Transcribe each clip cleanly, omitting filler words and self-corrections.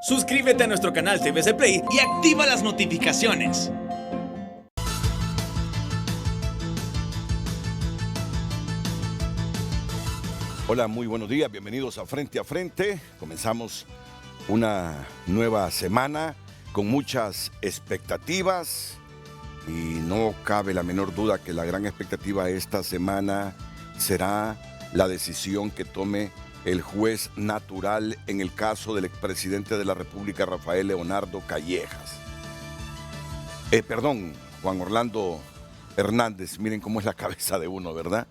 Suscríbete a nuestro canal TVC Play y activa las notificaciones. Hola, muy buenos días, bienvenidos a Frente a Frente. Comenzamos una nueva semana con muchas expectativas y no cabe la menor duda que la gran expectativa esta semana será la decisión que tome el juez natural en el caso del expresidente de la República, Rafael Leonardo Callejas. Juan Orlando Hernández, miren cómo es la cabeza de uno, ¿verdad?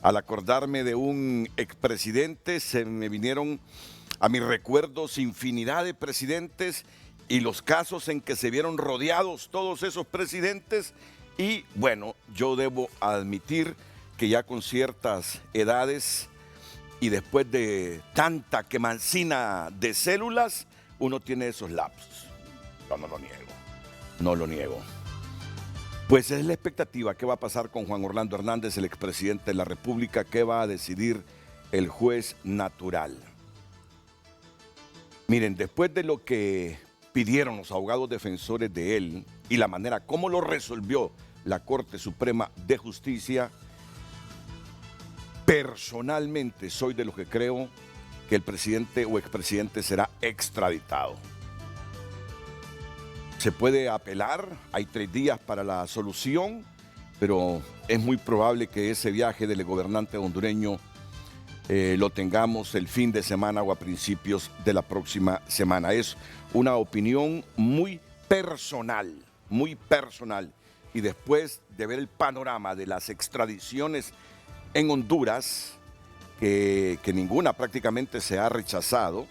Al acordarme de un expresidente, se me vinieron a mis recuerdos infinidad de presidentes y los casos en que se vieron rodeados todos esos presidentes. Y bueno, yo debo admitir que ya con ciertas edades y después de tanta quemancina de células, uno tiene esos lapsos. Yo no lo niego. Pues es la expectativa. ¿Qué va a pasar con Juan Orlando Hernández, el expresidente de la República? ¿Qué va a decidir el juez natural? Miren, después de lo que pidieron los abogados defensores de él y la manera como lo resolvió la Corte Suprema de Justicia, personalmente soy de los que creo que el presidente o expresidente será extraditado. Se puede apelar, hay 3 días para la solución, pero es muy probable que ese viaje del gobernante hondureño lo tengamos el fin de semana o a principios de la próxima semana. Es una opinión muy personal. Y después de ver el panorama de las extradiciones en Honduras, que ninguna prácticamente se ha rechazado,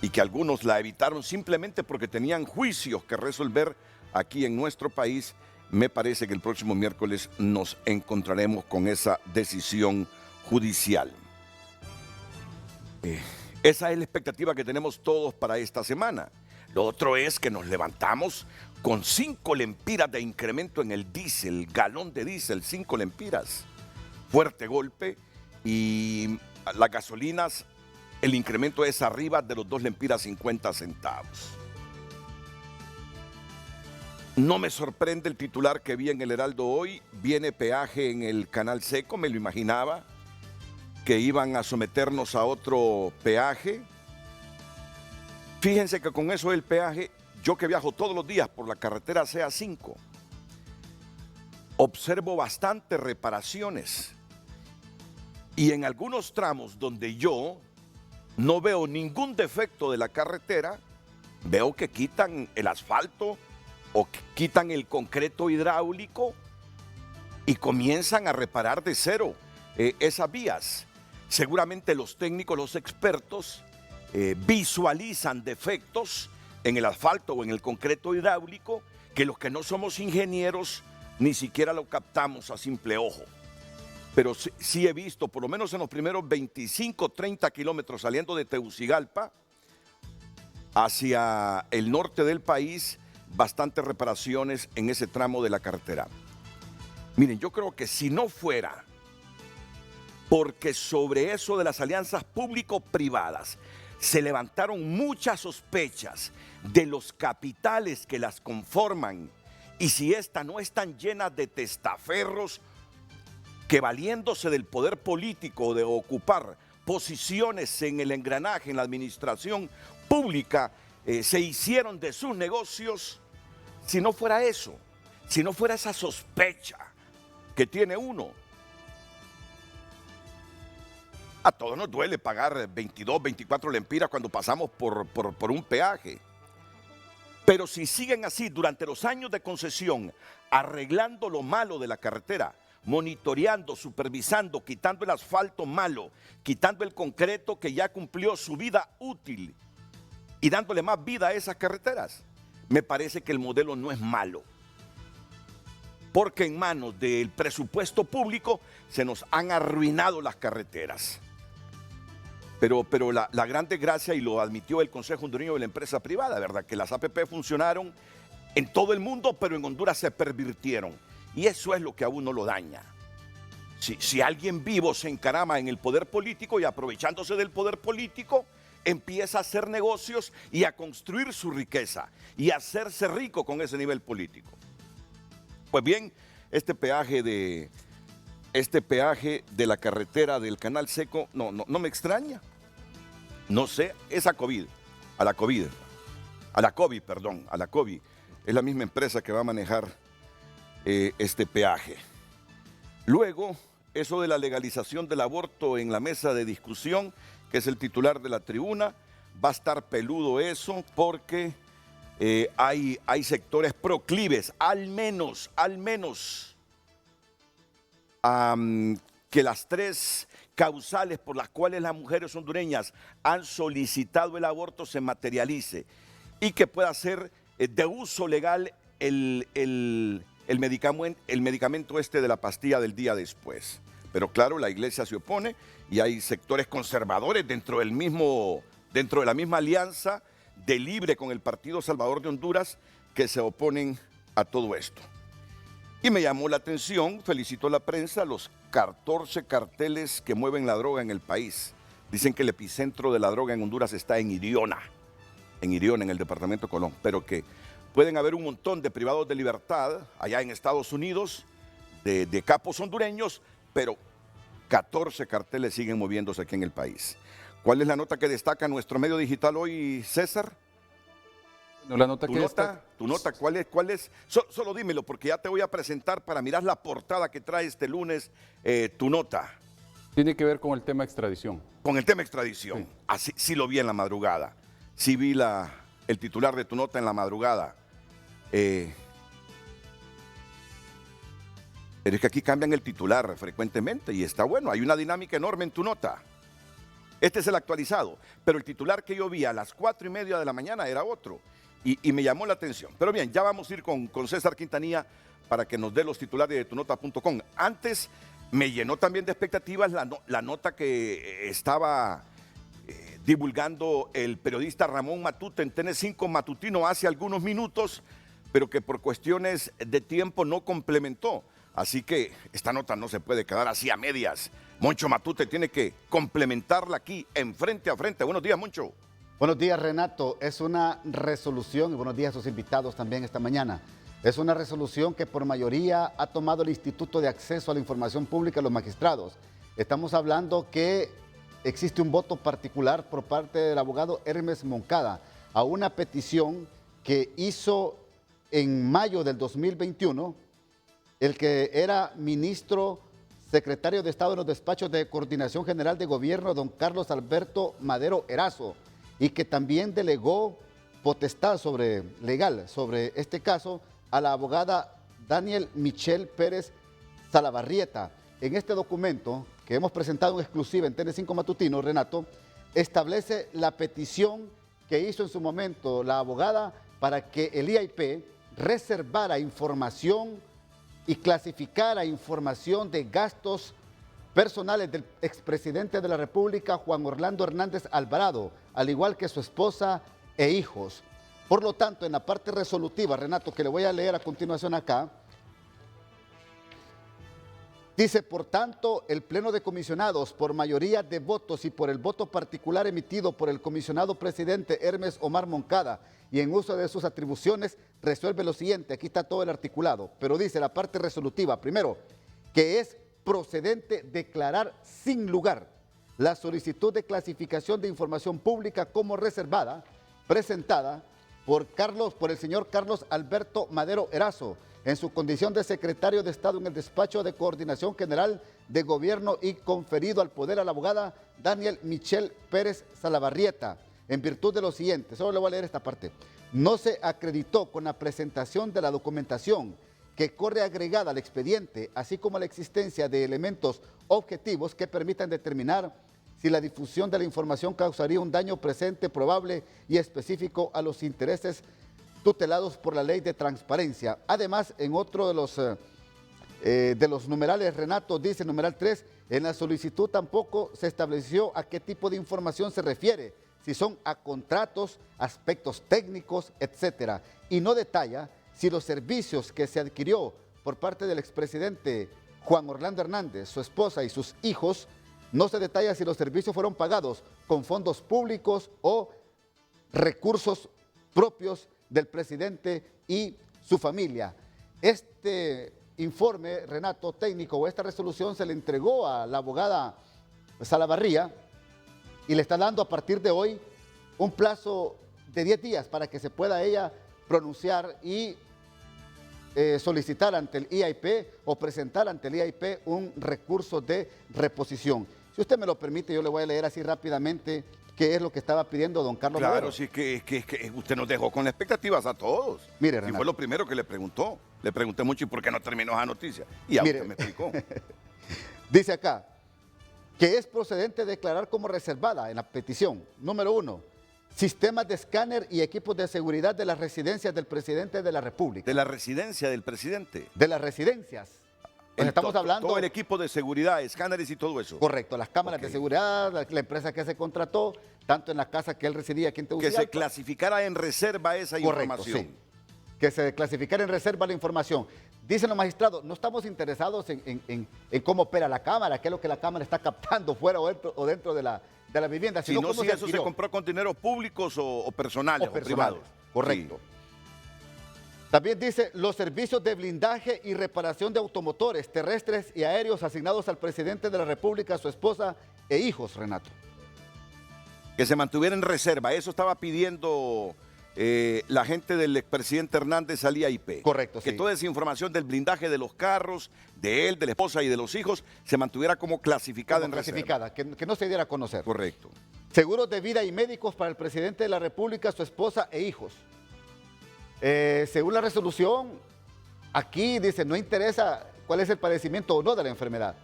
y que algunos la evitaron simplemente porque tenían juicios que resolver aquí en nuestro país, me parece que el próximo miércoles nos encontraremos con esa decisión judicial. Esa es la expectativa que tenemos todos para esta semana. Lo otro es que nos levantamos con 5 lempiras de incremento en el diésel, galón de diésel, 5 lempiras. Fuerte golpe, y las gasolinas, el incremento es arriba de los 2 lempiras 50 centavos. No me sorprende el titular que vi en el Heraldo hoy. Viene peaje en el Canal Seco, me lo imaginaba, que iban a someternos a otro peaje. Fíjense que con eso del peaje, yo que viajo todos los días por la carretera CA5, observo bastantes reparaciones. Y en algunos tramos donde yo no veo ningún defecto de la carretera, veo que quitan el asfalto o que quitan el concreto hidráulico y comienzan a reparar de cero esas vías. Seguramente los técnicos, los expertos, visualizan defectos en el asfalto o en el concreto hidráulico que los que no somos ingenieros ni siquiera lo captamos a simple ojo. Pero sí he visto, por lo menos en los primeros 25, 30 kilómetros saliendo de Tegucigalpa hacia el norte del país, bastantes reparaciones en ese tramo de la carretera. Miren, yo creo que si no fuera porque sobre eso de las alianzas público-privadas se levantaron muchas sospechas de los capitales que las conforman, y si éstas no están llenas de testaferros que, valiéndose del poder político de ocupar posiciones en el engranaje, en la administración pública, se hicieron de sus negocios, si no fuera eso, si no fuera esa sospecha que tiene uno, a todos nos duele pagar 22, 24 lempiras cuando pasamos por un peaje. Pero si siguen así durante los años de concesión, arreglando lo malo de la carretera, monitoreando, supervisando, quitando el asfalto malo, quitando el concreto que ya cumplió su vida útil y dándole más vida a esas carreteras, me parece que el modelo no es malo. Porque en manos del presupuesto público se nos han arruinado las carreteras. Pero la gran desgracia, y lo admitió el Consejo Hondureño de la Empresa Privada, ¿verdad? Que las APP funcionaron en todo el mundo, pero en Honduras se pervirtieron. Y eso es lo que a uno lo daña. Si alguien vivo se encarama en el poder político y aprovechándose del poder político, empieza a hacer negocios y a construir su riqueza y a hacerse rico con ese nivel político. Pues bien, este peaje de la carretera del Canal Seco no me extraña. No sé, es a la COVID. Es la misma empresa que va a manejar este peaje. Luego, eso de la legalización del aborto en la mesa de discusión, que es el titular de la tribuna, va a estar peludo eso porque hay sectores proclives, al menos, que las 3 causales por las cuales las mujeres hondureñas han solicitado el aborto se materialice y que pueda ser de uso legal el medicamento este de la pastilla del día después. Pero claro, la iglesia se opone y hay sectores conservadores dentro de la misma alianza de Libre con el Partido Salvador de Honduras que se oponen a todo esto. Y me llamó la atención, felicito a la prensa, los 14 carteles que mueven la droga en el país. Dicen que el epicentro de la droga en Honduras está en Iriona, en el departamento de Colón, pero que pueden haber un montón de privados de libertad allá en Estados Unidos, de capos hondureños, pero 14 carteles siguen moviéndose aquí en el país. ¿Cuál es la nota que destaca nuestro medio digital hoy, César? No, la nota ¿Tu nota cuál es? Solo dímelo, porque ya te voy a presentar para mirar la portada que trae este lunes tu nota. Tiene que ver con el tema extradición. Con el tema extradición. Sí. Así, sí lo vi en la madrugada. Sí vi el titular de tu nota en la madrugada. Pero es que aquí cambian el titular frecuentemente y está bueno. Hay una dinámica enorme en tu nota. Este es el actualizado, pero el titular que yo vi a las 4:30 de la mañana era otro y me llamó la atención. Pero bien, ya vamos a ir con César Quintanilla para que nos dé los titulares de tunota.com. Antes me llenó también de expectativas la nota que estaba divulgando el periodista Ramón Matute en TN5 Matutino hace algunos minutos, pero que por cuestiones de tiempo no complementó. Así que esta nota no se puede quedar así a medias. Moncho Matute tiene que complementarla aquí en Frente a Frente. Buenos días, Moncho. Buenos días, Renato. Es una resolución, y buenos días a sus invitados también esta mañana. Es una resolución que por mayoría ha tomado el Instituto de Acceso a la Información Pública, los magistrados. Estamos hablando que existe un voto particular por parte del abogado Hermes Moncada a una petición que hizo en mayo del 2021 el que era ministro secretario de Estado en los despachos de Coordinación General de Gobierno, don Carlos Alberto Madero Erazo, y que también delegó potestad legal sobre este caso a la abogada Daniel Michelle Pérez Salabarrieta. En este documento que hemos presentado en exclusiva en TN5 Matutino, Renato, establece la petición que hizo en su momento la abogada para que el IAIP reservara información y clasificara información de gastos personales del expresidente de la República, Juan Orlando Hernández Alvarado, al igual que su esposa e hijos. Por lo tanto, en la parte resolutiva, Renato, que le voy a leer a continuación acá, dice, por tanto, el Pleno de Comisionados, por mayoría de votos y por el voto particular emitido por el comisionado presidente Hermes Omar Moncada y en uso de sus atribuciones, resuelve lo siguiente. Aquí está todo el articulado, pero dice la parte resolutiva, primero, que es procedente declarar sin lugar la solicitud de clasificación de información pública como reservada, presentada por el señor Carlos Alberto Madero Erazo, en su condición de secretario de Estado en el despacho de Coordinación General de Gobierno y conferido al poder a la abogada Daniel Michelle Pérez Salabarrieta, en virtud de lo siguiente. Solo le voy a leer esta parte. No se acreditó con la presentación de la documentación que corre agregada al expediente, así como la existencia de elementos objetivos que permitan determinar si la difusión de la información causaría un daño presente, probable y específico a los intereses tutelados por la ley de transparencia. Además, en otro de los numerales, Renato, dice numeral 3, en la solicitud tampoco se estableció a qué tipo de información se refiere, si son a contratos, aspectos técnicos, etcétera, y no detalla si los servicios que se adquirió por parte del expresidente Juan Orlando Hernández, su esposa y sus hijos No se detalla si los servicios fueron pagados con fondos públicos o recursos propios del presidente y su familia. Este informe, Renato, técnico, o esta resolución se le entregó a la abogada Salavarría y le está dando a partir de hoy un plazo de 10 días para que se pueda ella pronunciar y solicitar ante el IAIP o presentar ante el IAIP un recurso de reposición. Si usted me lo permite, yo le voy a leer así rápidamente qué es lo que estaba pidiendo don Carlos Claro, Madero. sí, que usted nos dejó con expectativas a todos. Mire, Y Renato. fue lo primero que le preguntó. Le pregunté mucho, ¿y por qué no terminó esa noticia? Y ya Mire. usted me explicó. Dice acá que es procedente declarar como reservada en la petición. Número 1, sistemas de escáner y equipos de seguridad de las residencias del presidente de la República. De la residencia del presidente. De las residencias. Pues estamos hablando... Todo el equipo de seguridad, escáneres y todo eso. Correcto, las cámaras Ok. de seguridad, la empresa que se contrató, tanto en la casa que él residía aquí en Que Tegucigalpa. se clasificara en reserva esa Correcto, información. sí. Que se clasificara en reserva la información. Dicen los magistrados, no estamos interesados en cómo opera la cámara, qué es lo que la cámara está captando fuera o dentro de la vivienda, Si sino no, cómo si se eso se adquirió. compró con dinero públicos o personales o, personales. privados. Correcto. Sí. También dice los servicios de blindaje y reparación de automotores terrestres y aéreos asignados al presidente de la República, su esposa e hijos, Renato. Que se mantuviera en reserva. Eso estaba pidiendo la gente del expresidente Hernández al IAIP. Correcto, Que sí. toda esa información del blindaje de los carros, de él, de la esposa y de los hijos, se mantuviera como clasificada Como en reserva. clasificada, que no se diera a conocer. Correcto. Seguros de vida y médicos para el presidente de la República, su esposa e hijos. Según la resolución, aquí dice, no interesa cuál es el padecimiento o no de la enfermedad,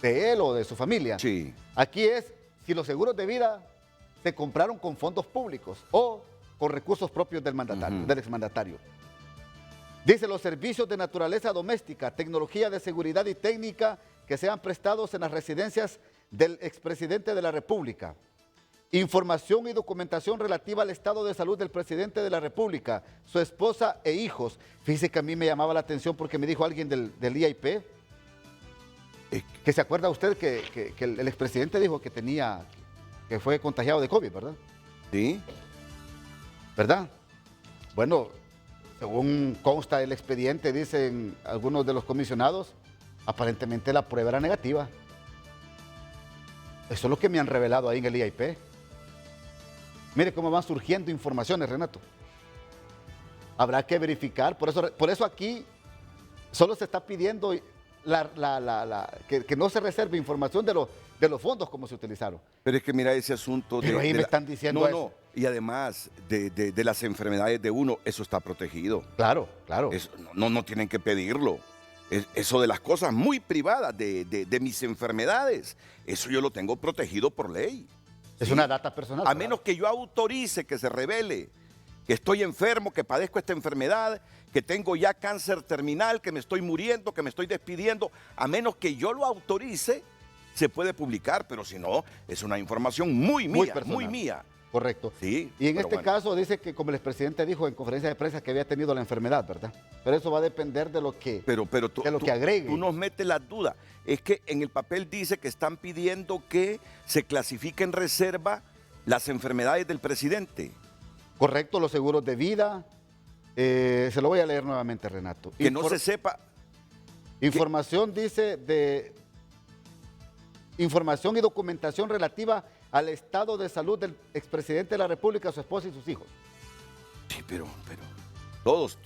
de él o de su familia. Sí. Aquí es si los seguros de vida se compraron con fondos públicos o con recursos propios del mandatario, del exmandatario. Dice los servicios de naturaleza doméstica, tecnología de seguridad y técnica que sean prestados en las residencias del expresidente de la República. Información y documentación relativa al estado de salud del presidente de la República, su esposa e hijos. Fíjese que a mí me llamaba la atención porque me dijo alguien del IAIP, que se acuerda usted que el expresidente dijo que fue contagiado de COVID, ¿verdad? Sí. ¿Verdad? Bueno, según consta el expediente, dicen algunos de los comisionados, aparentemente la prueba era negativa. Eso es lo que me han revelado ahí en el IAIP. Mire cómo van surgiendo informaciones, Renato. Habrá que verificar, por eso aquí solo se está pidiendo que no se reserve información de los fondos como se utilizaron. Pero es que mira ese asunto Pero ahí me están diciendo no, eso. No, y además de las enfermedades de uno, eso está protegido. Claro, claro. Eso, no tienen que pedirlo. Eso de las cosas muy privadas, de mis enfermedades, eso yo lo tengo protegido por ley. Es ¿sí? una data personal. A ¿verdad? menos que yo autorice que se revele que estoy enfermo, que padezco esta enfermedad, que tengo ya cáncer terminal, que me estoy muriendo, que me estoy despidiendo, a menos que yo lo autorice, se puede publicar, pero si no, es una información muy mía, personal. muy mía. Correcto. Sí, Y en pero este bueno. caso dice que como el expresidente dijo en conferencia de prensa que había tenido la enfermedad, ¿verdad? Pero eso va a depender de lo que, Pero de lo que agregue. Tú nos metes las dudas. Es que en el papel dice que están pidiendo que se clasifique en reserva las enfermedades del presidente. Correcto, los seguros de vida. Se lo voy a leer nuevamente, Renato. Que no se sepa. Información dice de información y documentación relativa al estado de salud del expresidente de la República, su esposa y sus hijos. Sí, pero todos,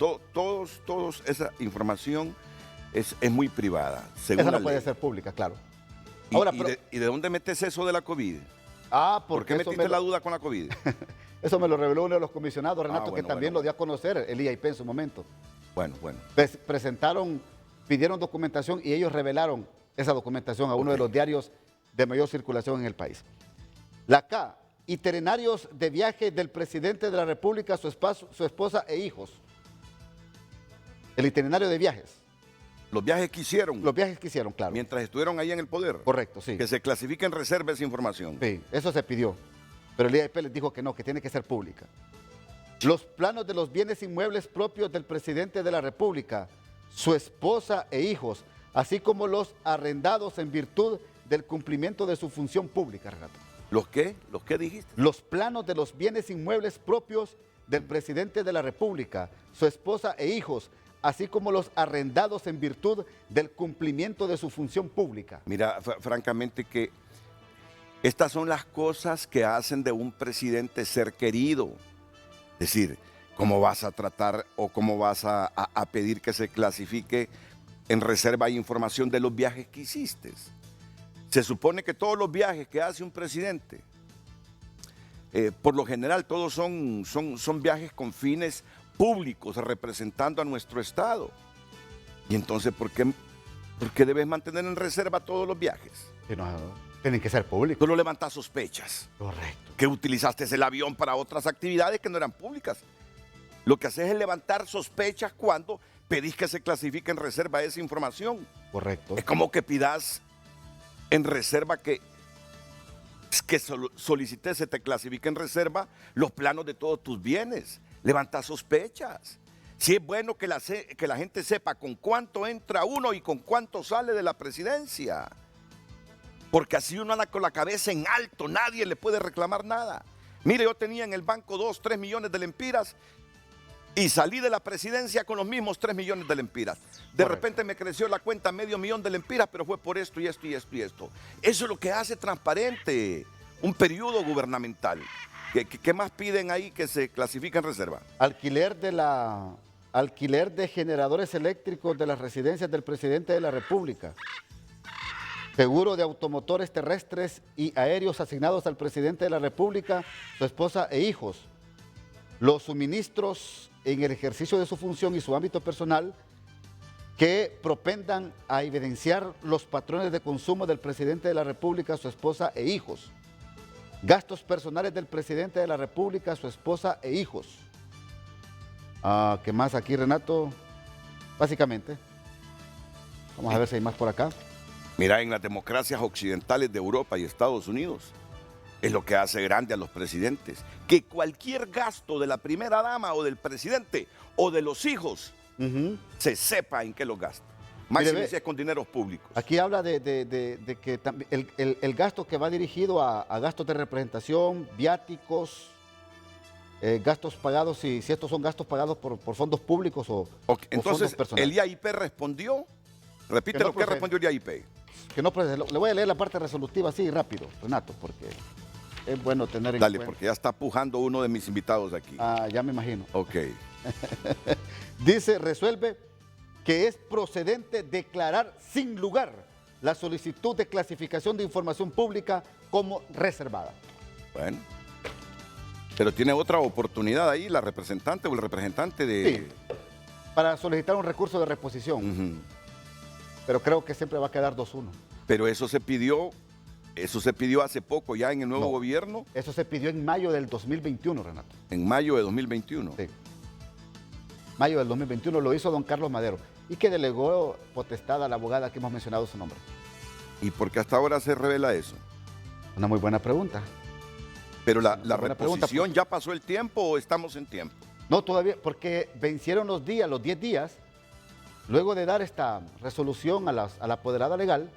esa información es muy privada, según Esa la no puede ley. ser pública, claro. Y, Ahora, y pero- de dónde metes eso de la COVID? ¿Por qué eso metiste me la lo, duda con la COVID? eso me lo reveló uno de los comisionados, Renato, que bueno, también bueno. lo dio a conocer el IAIP en su momento. Bueno. Pidieron documentación y ellos revelaron esa documentación a uno de los diarios de mayor circulación en el país. La K, itinerarios de viaje del presidente de la República, su esposa e hijos. El itinerario de viajes. Los viajes que hicieron Los viajes que hicieron, claro. mientras estuvieron ahí en el poder. Correcto, sí. Que se clasifique en reserva esa información. Sí, eso se pidió. Pero el IAIP les dijo que no, que tiene que ser pública. Los planos de los bienes inmuebles propios del presidente de la República, su esposa e hijos, así como los arrendados en virtud del cumplimiento de su función pública, Renato. ¿Los qué? ¿Los qué dijiste? Los planos de los bienes inmuebles propios del presidente de la República, su esposa e hijos, así como los arrendados en virtud del cumplimiento de su función pública. Mira, francamente que estas son las cosas que hacen de un presidente ser querido. Es decir, ¿cómo vas a tratar o cómo vas a pedir que se clasifique en reserva información de los viajes que hiciste? Se supone que todos los viajes que hace un presidente, por lo general todos son viajes con fines públicos, representando a nuestro Estado. Y entonces, ¿por qué debes mantener en reserva todos los viajes? Que no, tienen que ser públicos. Tú no levantas sospechas. Correcto. Que utilizaste el avión para otras actividades que no eran públicas. Lo que haces es levantar sospechas cuando pedís que se clasifique en reserva esa información. Correcto. Es como que pidas en reserva que solicites se te clasifique en reserva los planos de todos tus bienes. Levanta sospechas. Sí es bueno que la gente sepa con cuánto entra uno y con cuánto sale de la presidencia. Porque así uno anda con la cabeza en alto, nadie le puede reclamar nada. Mire, yo tenía en el banco 2, 3 millones de lempiras y salí de la presidencia con los mismos 3 millones de lempiras. De repente me creció la cuenta $500,000 de lempiras, pero fue por esto y esto y esto y esto. Eso es lo que hace transparente un periodo gubernamental. ¿Qué más piden ahí que se clasifique en reserva? Alquiler de generadores eléctricos de las residencias del presidente de la República. Seguro de automotores terrestres y aéreos asignados al presidente de la República, su esposa e hijos. Los suministros en el ejercicio de su función y su ámbito personal que propendan a evidenciar los patrones de consumo del presidente de la República, su esposa e hijos. Gastos personales del presidente de la República, su esposa e hijos. ¿Qué más aquí, Renato? Básicamente. Vamos a ver si hay más por acá. Mira, en las democracias occidentales de Europa y Estados Unidos, es lo que hace grande a los presidentes. Que cualquier gasto de la primera dama o del presidente o de los hijos se sepa en qué lo gasta. Máxime si es con dineros públicos. Aquí habla de que el gasto que va dirigido a gastos de representación, viáticos, gastos pagados, si estos son gastos pagados por fondos públicos o Entonces, fondos personales. el IAIP respondió. Repite lo que respondió el IAIP. Que no procede. Le voy a leer la parte resolutiva así rápido, Renato, porque es bueno tener en Dale, cuenta. porque ya está pujando uno de mis invitados aquí. Ya me imagino. Ok. Dice, resuelve que es procedente declarar sin lugar la solicitud de clasificación de información pública como reservada. Bueno. Pero tiene otra oportunidad ahí, la representante o el representante de... Sí, para solicitar un recurso de reposición. Pero creo que siempre va a quedar 2-1. Pero eso se pidió hace poco ya en el nuevo gobierno. Eso se pidió en mayo del 2021, Renato. En mayo de 2021. Sí. Mayo del 2021 lo hizo don Carlos Madero y que delegó potestad a la abogada que hemos mencionado su nombre. ¿Y por qué hasta ahora se revela eso? Una muy buena pregunta. Pero la buena reposición, pregunta. ¿ya pasó el tiempo o estamos en tiempo? No, todavía, porque vencieron los 10 días, luego de dar esta resolución a la apoderada legal,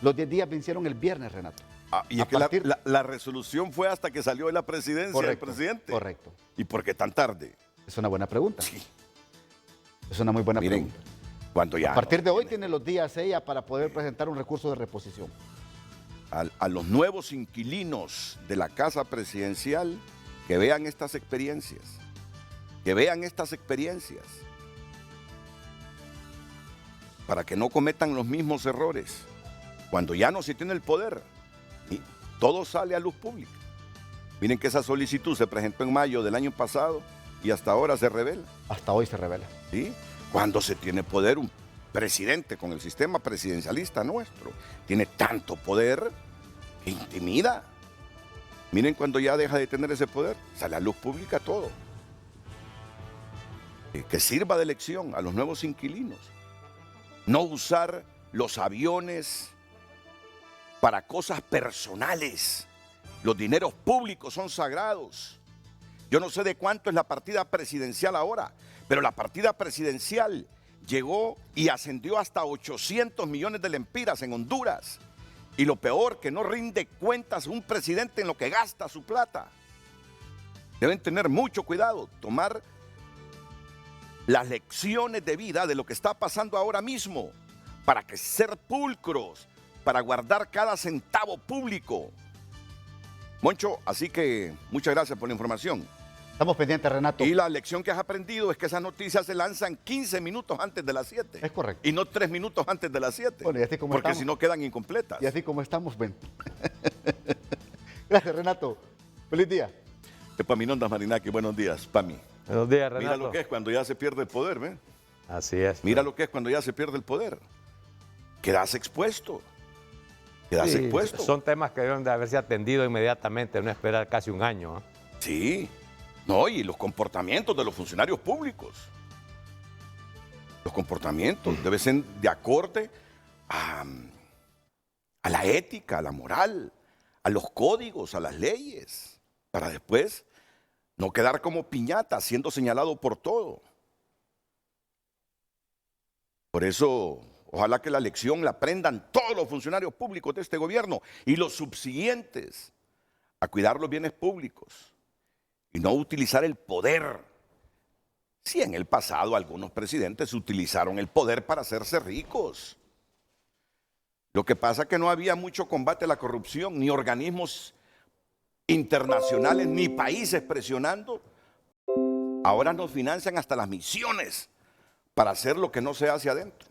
los 10 días vencieron el viernes, Renato. Y es que la resolución fue hasta que salió de la presidencia del presidente. Correcto. ¿Y por qué tan tarde? Es una buena pregunta. Sí. Es una muy buena Miren, pregunta. cuando ya... A partir de hoy tiene los días ella para poder presentar un recurso de reposición. A los nuevos inquilinos de la casa presidencial que vean estas experiencias. Que vean estas experiencias. Para que no cometan los mismos errores. Cuando ya no se tiene el poder, ¿sí? Todo sale a luz pública. Miren que esa solicitud se presentó en mayo del año pasado y hasta ahora se revela. Hasta hoy se revela. ¿Sí? Cuando se tiene poder, un presidente con el sistema presidencialista nuestro tiene tanto poder que intimida. Miren cuando ya deja de tener ese poder, sale a luz pública todo. Que sirva de lección a los nuevos inquilinos. No usar los aviones para cosas personales. Los dineros públicos son sagrados. Yo no sé de cuánto es la partida presidencial ahora, pero la partida presidencial llegó y ascendió hasta 800 millones de lempiras en Honduras. Y lo peor, que no rinde cuentas un presidente en lo que gasta su plata. Deben tener mucho cuidado, tomar las lecciones de vida de lo que está pasando ahora mismo, para que ser pulcros, para guardar cada centavo público. Moncho, así que muchas gracias por la información. Estamos pendientes, Renato. Y la lección que has aprendido es que esas noticias se lanzan 15 minutos antes de las 7. Es correcto. Y no 3 minutos antes de las 7. Bueno, y así como porque estamos. si no quedan incompletas. Y así como estamos, ven. Gracias, Renato. Feliz día. Epaminondas Marinaki, buenos días, Pami. Buenos días, Renato. Mira lo que es cuando ya se pierde el poder, ¿ve? Así es. Mira lo que es cuando ya se pierde el poder. Quedas expuesto. Quedas expuesto. Son temas que deben de haberse atendido inmediatamente, no esperar casi un año. ¿Eh? Sí. No, y los comportamientos de los funcionarios públicos. Los comportamientos deben ser de acorde a la ética, a la moral, a los códigos, a las leyes, para después no quedar como piñata, siendo señalado por todo. Por eso, ojalá que la lección la aprendan todos los funcionarios públicos de este gobierno y los subsiguientes a cuidar los bienes públicos y no utilizar el poder. Si en el pasado algunos presidentes utilizaron el poder para hacerse ricos. Lo que pasa es que no había mucho combate a la corrupción, ni organismos internacionales, ni países presionando. Ahora nos financian hasta las misiones para hacer lo que no se hace adentro.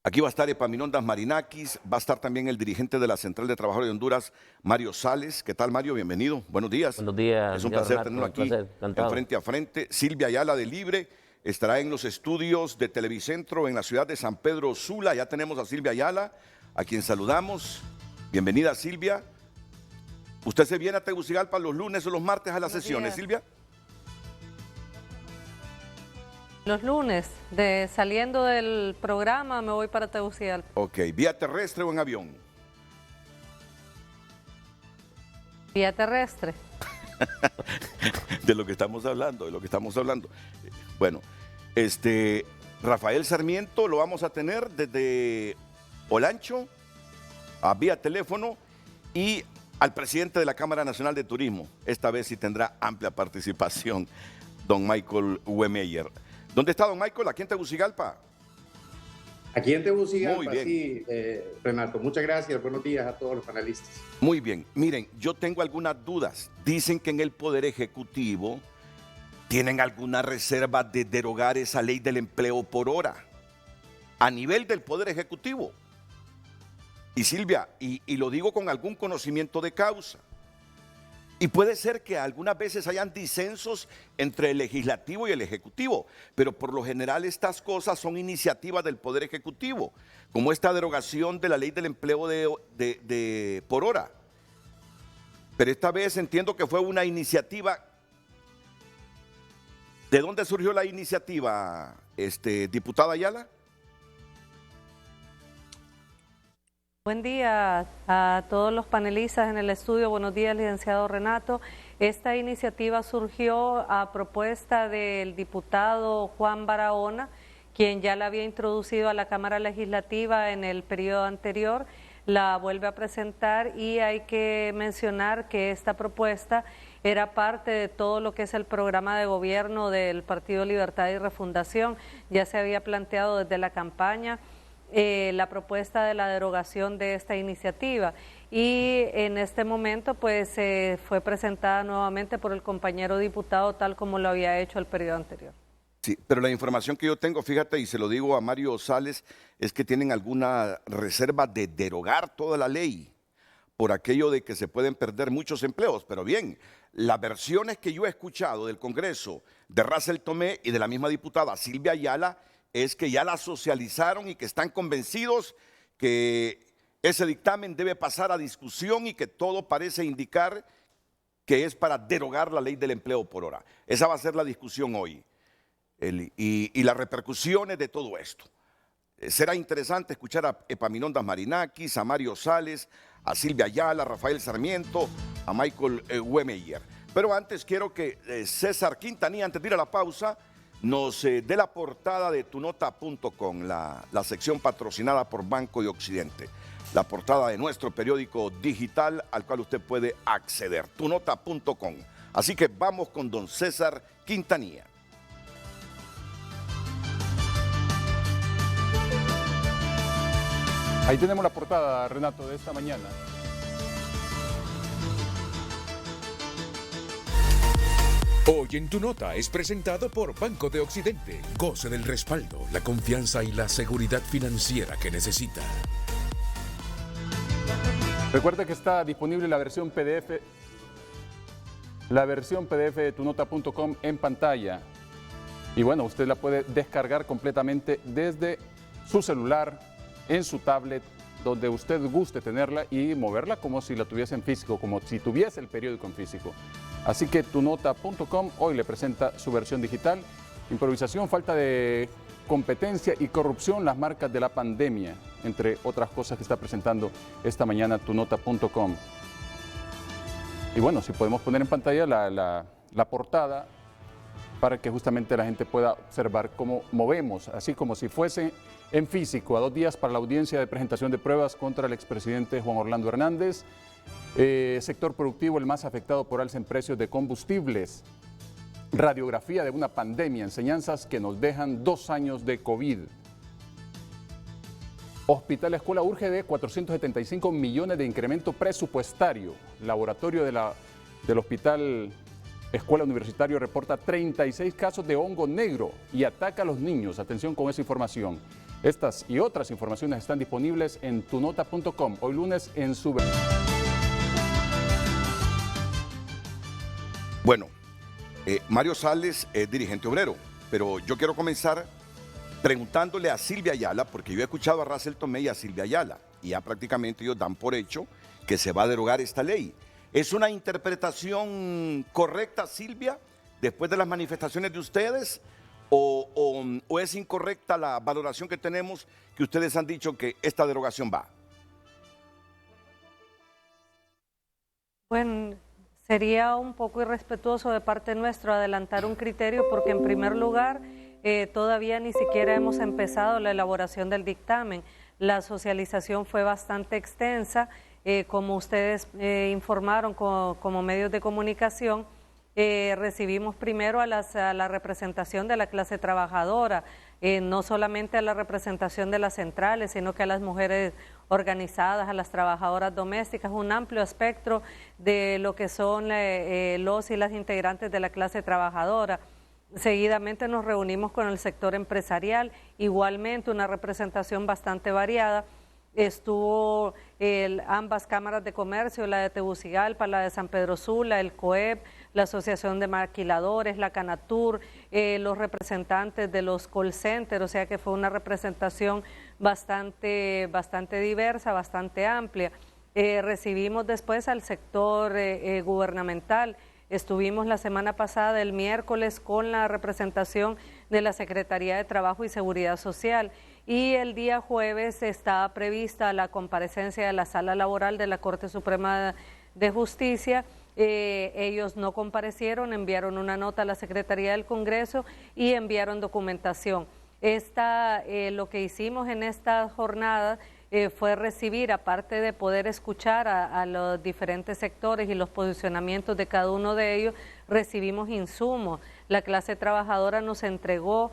Aquí va a estar Epaminondas Marinakis, va a estar también el dirigente de la Central de Trabajadores de Honduras, Mario Sales. ¿Qué tal, Mario? Bienvenido. Buenos días. Buenos días. Es un placer tenerlo aquí, en frente a frente. Silvia Ayala de Libre estará en los estudios de Televicentro en la ciudad de San Pedro Sula. Ya tenemos a Silvia Ayala, a quien saludamos. Bienvenida, Silvia. ¿Usted se viene a Tegucigalpa los lunes o los martes a las sesiones, Silvia? Los lunes, saliendo del programa, me voy para Tegucigalpa. Ok, ¿vía terrestre o en avión? Vía terrestre. De lo que estamos hablando, de lo que estamos hablando. Bueno, Rafael Sarmiento lo vamos a tener desde Olancho, a vía teléfono, y al presidente de la Cámara Nacional de Turismo. Esta vez sí tendrá amplia participación, don Michael Wemeyer. ¿Dónde está don Michael? ¿Aquí en Tegucigalpa? Aquí en Tegucigalpa, Muy bien. sí, Renato. Muchas gracias. Buenos días a todos los panelistas. Muy bien. Miren, yo tengo algunas dudas. Dicen que en el Poder Ejecutivo tienen alguna reserva de derogar esa ley del empleo por hora a nivel del Poder Ejecutivo. Y Silvia, y lo digo con algún conocimiento de causa. Y puede ser que algunas veces hayan disensos entre el legislativo y el ejecutivo, pero por lo general estas cosas son iniciativas del Poder Ejecutivo, como esta derogación de la ley del empleo por hora. Pero esta vez entiendo que fue una iniciativa. ¿De dónde surgió la iniciativa, diputada Ayala? Buen día a todos los panelistas en el estudio. Buenos días, licenciado Renato. Esta iniciativa surgió a propuesta del diputado Juan Barahona, quien ya la había introducido a la Cámara Legislativa en el periodo anterior. La vuelve a presentar y hay que mencionar que esta propuesta era parte de todo lo que es el programa de gobierno del Partido Libertad y Refundación. Ya se había planteado desde la campaña la propuesta de la derogación de esta iniciativa y en este momento pues fue presentada nuevamente por el compañero diputado tal como lo había hecho el periodo anterior. Sí, pero la información que yo tengo, fíjate, y se lo digo a Mario Sales, es que tienen alguna reserva de derogar toda la ley por aquello de que se pueden perder muchos empleos. Pero bien, las versiones que yo he escuchado del Congreso de Russell Tomé y de la misma diputada Silvia Ayala es que ya la socializaron y que están convencidos que ese dictamen debe pasar a discusión y que todo parece indicar que es para derogar la ley del empleo por hora. Esa va a ser la discusión hoy y las repercusiones de todo esto. Será interesante escuchar a Epaminondas Marinakis, a Mario Sales, a Silvia Ayala, a Rafael Sarmiento, a Michael Wemeyer. Pero antes quiero que César Quintanilla, antes de ir a la pausa, nos dé la portada de tunota.com, la sección patrocinada por Banco de Occidente, la portada de nuestro periódico digital al cual usted puede acceder, tunota.com. Así que vamos con don César Quintanilla. Ahí tenemos la portada, Renato, de esta mañana. Hoy en Tu Nota es presentado por Banco de Occidente. Goce del respaldo, la confianza y la seguridad financiera que necesita. Recuerda que está disponible la versión PDF de tunota.com en pantalla. Y bueno, usted la puede descargar completamente desde su celular, en su tablet, donde usted guste tenerla y moverla como si la tuviese en físico, como si tuviese el periódico en físico. Así que tunota.com hoy le presenta su versión digital. Improvisación, falta de competencia y corrupción, las marcas de la pandemia, entre otras cosas que está presentando esta mañana tunota.com. Y bueno, si podemos poner en pantalla la portada para que justamente la gente pueda observar cómo movemos, así como si fuese en físico, a 2 días para la audiencia de presentación de pruebas contra el expresidente Juan Orlando Hernández. Sector productivo el más afectado por alza en precios de combustibles. Radiografía de una pandemia, enseñanzas que nos dejan 2 años de COVID. Hospital Escuela urge de 475 millones de incremento presupuestario. Laboratorio del Hospital Escuela Universitario reporta 36 casos de hongo negro y ataca a los niños. Atención con esa información. Estas y otras informaciones están disponibles en tunota.com, hoy lunes en su... Bueno, Mario Sales es dirigente obrero, pero yo quiero comenzar preguntándole a Silvia Ayala, porque yo he escuchado a Russell Tomé y a Silvia Ayala, y ya prácticamente ellos dan por hecho que se va a derogar esta ley. ¿Es una interpretación correcta, Silvia, después de las manifestaciones de ustedes? ¿O es incorrecta la valoración que tenemos, que ustedes han dicho que esta derogación va? Bueno, sería un poco irrespetuoso de parte nuestra adelantar un criterio porque en primer lugar todavía ni siquiera hemos empezado la elaboración del dictamen. La socialización fue bastante extensa, como ustedes informaron como medios de comunicación. Recibimos primero a la representación de la clase trabajadora, no solamente a la representación de las centrales, sino que a las mujeres organizadas, a las trabajadoras domésticas, un amplio espectro de lo que son los y las integrantes de la clase trabajadora. Seguidamente nos reunimos con el sector empresarial, igualmente una representación bastante variada. Estuvo ambas cámaras de comercio, la de Tegucigalpa, la de San Pedro Sula, el COEP, la Asociación de Maquiladores, la Canatur, los representantes de los call centers, o sea que fue una representación bastante diversa, bastante amplia. Recibimos después al sector gubernamental. Estuvimos la semana pasada, el miércoles, con la representación de la Secretaría de Trabajo y Seguridad Social. Y el día jueves está prevista la comparecencia de la Sala Laboral de la Corte Suprema de Justicia. Ellos no comparecieron, enviaron una nota a la Secretaría del Congreso y enviaron documentación. Lo que hicimos en esta jornada fue recibir, aparte de poder escuchar a los diferentes sectores y los posicionamientos de cada uno de ellos, recibimos insumos. La clase trabajadora nos entregó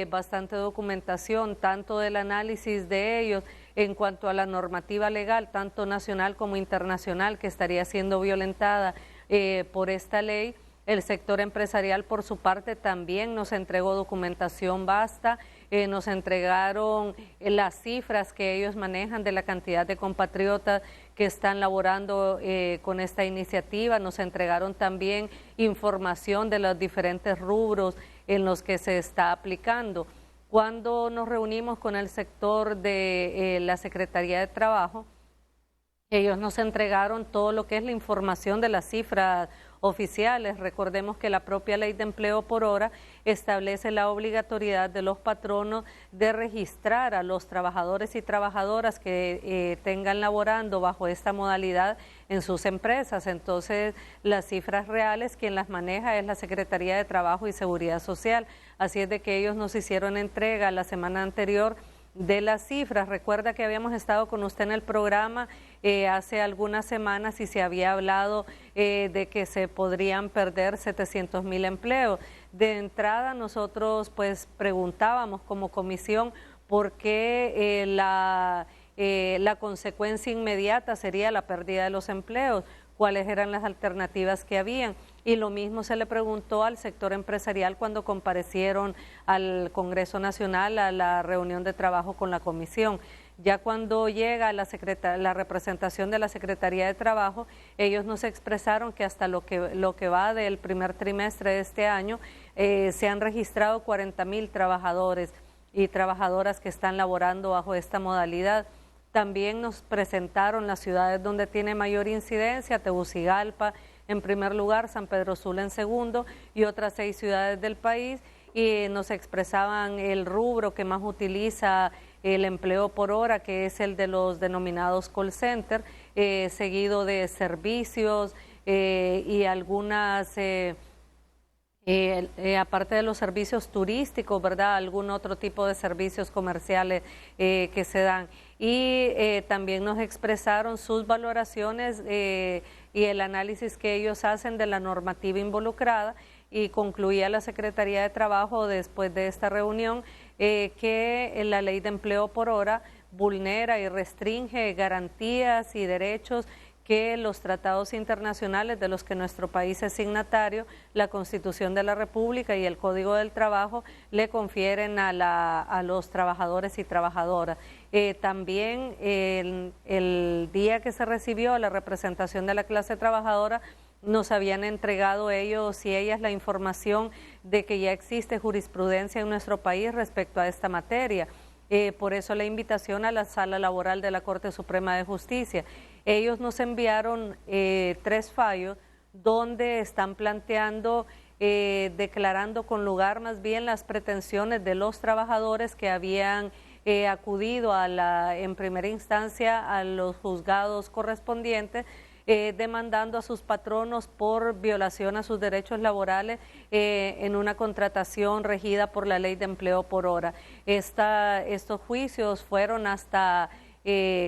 bastante documentación, tanto del análisis de ellos en cuanto a la normativa legal, tanto nacional como internacional, que estaría siendo violentada por esta ley. El sector empresarial, por su parte, también nos entregó documentación vasta, nos entregaron las cifras que ellos manejan de la cantidad de compatriotas que están laborando con esta iniciativa, nos entregaron también información de los diferentes rubros en los que se está aplicando. Cuando nos reunimos con el sector de la Secretaría de Trabajo, ellos nos entregaron todo lo que es la información de las cifras oficiales. Recordemos que la propia ley de empleo por hora establece la obligatoriedad de los patronos de registrar a los trabajadores y trabajadoras que tengan laborando bajo esta modalidad en sus empresas. Entonces, las cifras reales, quien las maneja es la Secretaría de Trabajo y Seguridad Social. Así es de que ellos nos hicieron entrega la semana anterior de las cifras. Recuerda que habíamos estado con usted en el programa hace algunas semanas y se había hablado de que se podrían perder 700,000 empleos. De entrada nosotros pues preguntábamos como comisión por qué la consecuencia inmediata sería la pérdida de los empleos, cuáles eran las alternativas que habían. Y lo mismo se le preguntó al sector empresarial cuando comparecieron al Congreso Nacional a la reunión de trabajo con la comisión. Ya cuando llega la representación de la Secretaría de Trabajo, ellos nos expresaron que hasta lo que va del primer trimestre de este año se han registrado 40,000 trabajadores y trabajadoras que están laborando bajo esta modalidad. También nos presentaron las ciudades donde tiene mayor incidencia: Tegucigalpa en primer lugar, San Pedro Sula en segundo y otras 6 ciudades del país, y nos expresaban el rubro que más utiliza el empleo por hora, que es el de los denominados call center, seguido de servicios y algunas... aparte de los servicios turísticos, ¿verdad? Algún otro tipo de servicios comerciales que se dan. Y también nos expresaron sus valoraciones y el análisis que ellos hacen de la normativa involucrada, y concluía la Secretaría de Trabajo después de esta reunión que la ley de empleo por hora vulnera y restringe garantías y derechos que los tratados internacionales de los que nuestro país es signatario, la Constitución de la República y el Código del Trabajo, le confieren a los trabajadores y trabajadoras. También el día que se recibió la representación de la clase trabajadora, nos habían entregado ellos y ellas la información de que ya existe jurisprudencia en nuestro país respecto a esta materia. Por eso la invitación a la Sala Laboral de la Corte Suprema de Justicia. Ellos nos enviaron 3 fallos donde están planteando, declarando con lugar más bien las pretensiones de los trabajadores que habían acudido en primera instancia a los juzgados correspondientes, demandando a sus patronos por violación a sus derechos laborales en una contratación regida por la ley de empleo por hora. Estos juicios fueron hasta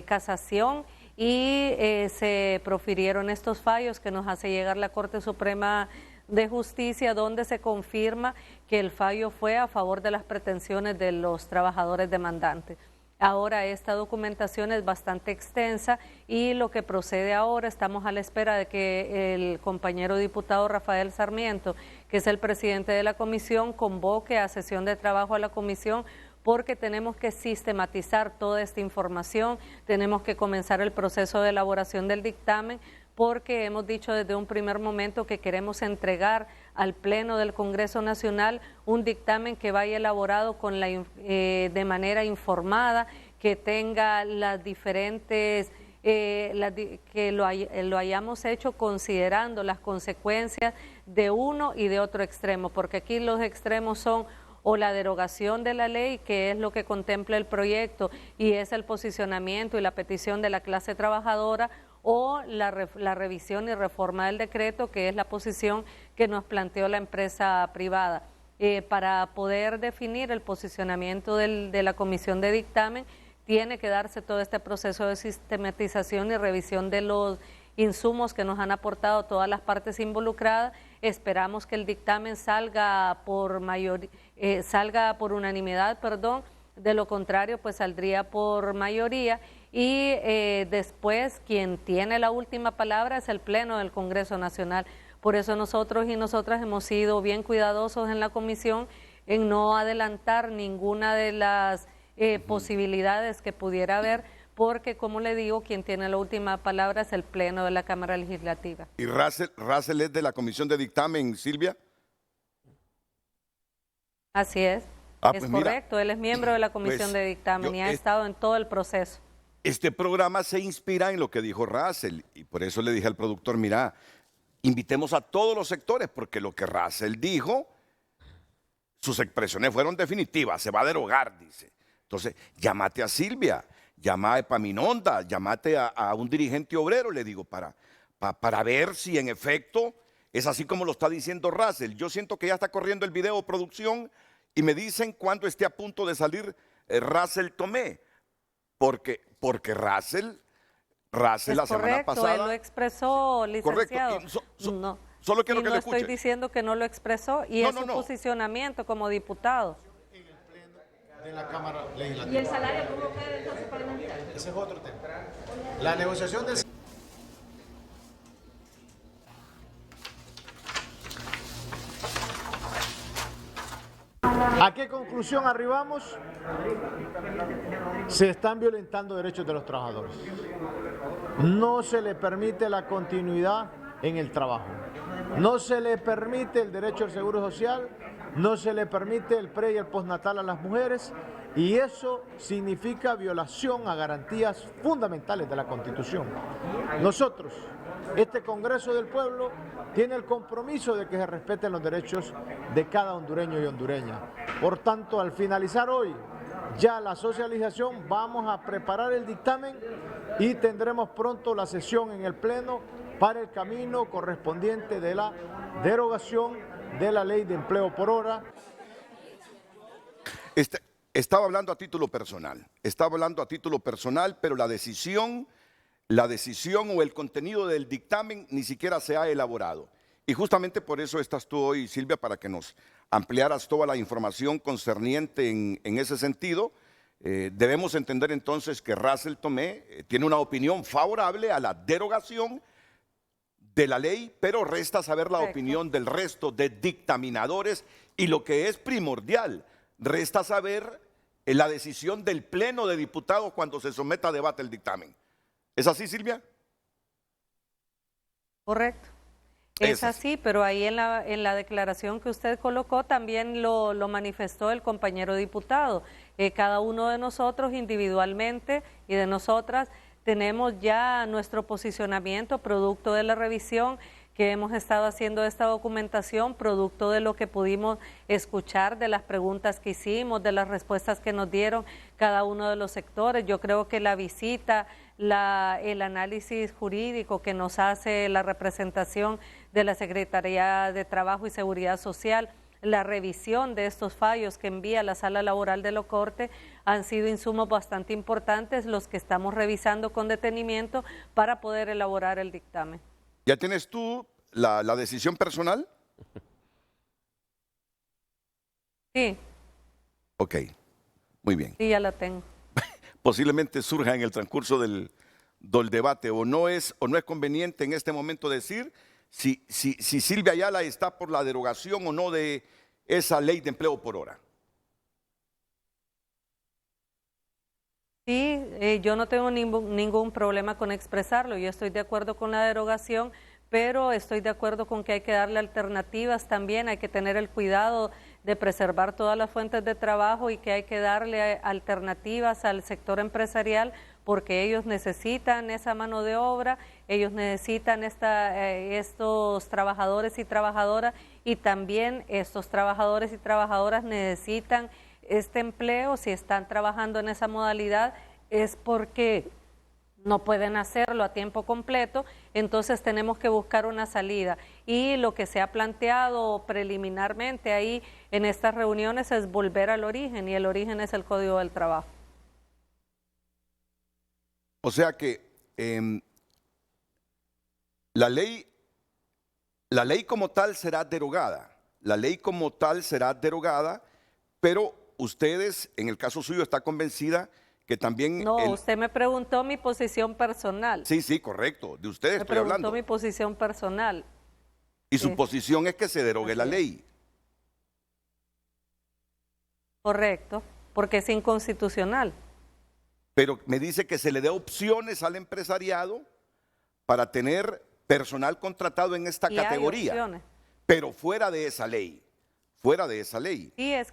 casación y se profirieron estos fallos que nos hace llegar la Corte Suprema de Justicia, donde se confirma que el fallo fue a favor de las pretensiones de los trabajadores demandantes. Ahora esta documentación es bastante extensa y lo que procede ahora, estamos a la espera de que el compañero diputado Rafael Sarmiento, que es el presidente de la comisión, convoque a sesión de trabajo a la comisión, porque tenemos que sistematizar toda esta información, tenemos que comenzar el proceso de elaboración del dictamen, porque hemos dicho desde un primer momento que queremos entregar al Pleno del Congreso Nacional un dictamen que vaya elaborado de manera informada, que tenga las diferentes, que lo hayamos hecho considerando las consecuencias de uno y de otro extremo, porque aquí los extremos son o la derogación de la ley, que es lo que contempla el proyecto y es el posicionamiento y la petición de la clase trabajadora, o la revisión y reforma del decreto, que es la posición que nos planteó la empresa privada. Para poder definir el posicionamiento de la comisión de dictamen, tiene que darse todo este proceso de sistematización y revisión de los insumos que nos han aportado todas las partes involucradas. Esperamos que el dictamen salga por unanimidad, de lo contrario pues saldría por mayoría, y después quien tiene la última palabra es el Pleno del Congreso Nacional. Por eso nosotros y nosotras hemos sido bien cuidadosos en la comisión en no adelantar ninguna de las posibilidades que pudiera haber, porque como le digo, quien tiene la última palabra es el Pleno de la Cámara Legislativa. ¿Y Russell es de la comisión de dictamen, Silvia? Así es. Pues correcto, él es miembro de la comisión de dictamen y ha estado en todo el proceso. Este programa se inspira en lo que dijo Russell, y por eso le dije al productor, mira, invitemos a todos los sectores, porque lo que Russell dijo, sus expresiones fueron definitivas, se va a derogar, dice. Entonces, llámate a Silvia, llama a Epaminonda, llámate a un dirigente obrero, le digo, para ver si en efecto es así como lo está diciendo Russell. Yo siento que ya está corriendo el video producción y me dicen cuándo esté a punto de salir Russell Tomé, porque Russell la semana pasada... Él lo expresó, licenciado. Correcto. No, solo quiero que no lo estoy escuche. diciendo que no lo expresó y es su posicionamiento como diputado. En el pleno de la Cámara Legislativa. ¿Y el salario cómo queda entonces parlamentario? Ese es otro tema. La negociación del... ¿A qué conclusión arribamos? Se están violentando derechos de los trabajadores. No se le permite la continuidad en el trabajo. No se le permite el derecho al seguro social, no se le permite el pre y el postnatal a las mujeres, y eso significa violación a garantías fundamentales de la Constitución. Nosotros, este Congreso del Pueblo, tiene el compromiso de que se respeten los derechos de cada hondureño y hondureña. Por tanto, al finalizar hoy ya la socialización, vamos a preparar el dictamen y tendremos pronto la sesión en el Pleno para el camino correspondiente de la derogación de la ley de empleo por hora. Estaba hablando a título personal, pero la decisión o el contenido del dictamen ni siquiera se ha elaborado. Y justamente por eso estás tú hoy, Silvia, para que nos ampliaras toda la información concerniente en ese sentido. Debemos entender entonces que Russell Tomé tiene una opinión favorable a la derogación de la ley, pero resta saber la opinión del resto de dictaminadores y lo que es primordial, resta saber la decisión del Pleno de Diputados cuando se someta a debate el dictamen. ¿Es así, Silvia? Correcto. Es así, pero ahí en la declaración que usted colocó también lo manifestó el compañero diputado. Cada uno de nosotros individualmente y de nosotras tenemos ya nuestro posicionamiento producto de la revisión que hemos estado haciendo de esta documentación, producto de lo que pudimos escuchar, de las preguntas que hicimos, de las respuestas que nos dieron cada uno de los sectores. Yo creo que la visita, el análisis jurídico que nos hace la representación de la Secretaría de Trabajo y Seguridad Social, la revisión de estos fallos que envía la Sala Laboral de la Corte han sido insumos bastante importantes los que estamos revisando con detenimiento para poder elaborar el dictamen. ¿Ya tienes tú la decisión personal? Sí. Ok, muy bien. Sí, ya la tengo. Posiblemente surja en el transcurso del debate, o no es conveniente en este momento decir si Silvia Ayala está por la derogación o no de esa ley de empleo por hora. Sí, yo no tengo ningún problema con expresarlo. Yo estoy de acuerdo con la derogación, pero estoy de acuerdo con que hay que darle alternativas también, hay que tener el cuidado de preservar todas las fuentes de trabajo y que hay que darle alternativas al sector empresarial porque ellos necesitan esa mano de obra, ellos necesitan estos trabajadores y trabajadoras y también estos trabajadores y trabajadoras necesitan este empleo. Si están trabajando en esa modalidad es porque no pueden hacerlo a tiempo completo, entonces tenemos que buscar una salida. Y lo que se ha planteado preliminarmente ahí en estas reuniones es volver al origen, y el origen es el Código del Trabajo. O sea que la ley como tal será derogada, pero ustedes, en el caso suyo, está convencida que también... No, usted me preguntó mi posición personal. Sí, correcto, de ustedes me estoy hablando. Me preguntó mi posición personal. Y su posición es que se derogue la ley. Correcto, porque es inconstitucional. Pero me dice que se le dé opciones al empresariado para tener personal contratado en esta categoría, pero fuera de esa ley, Sí, es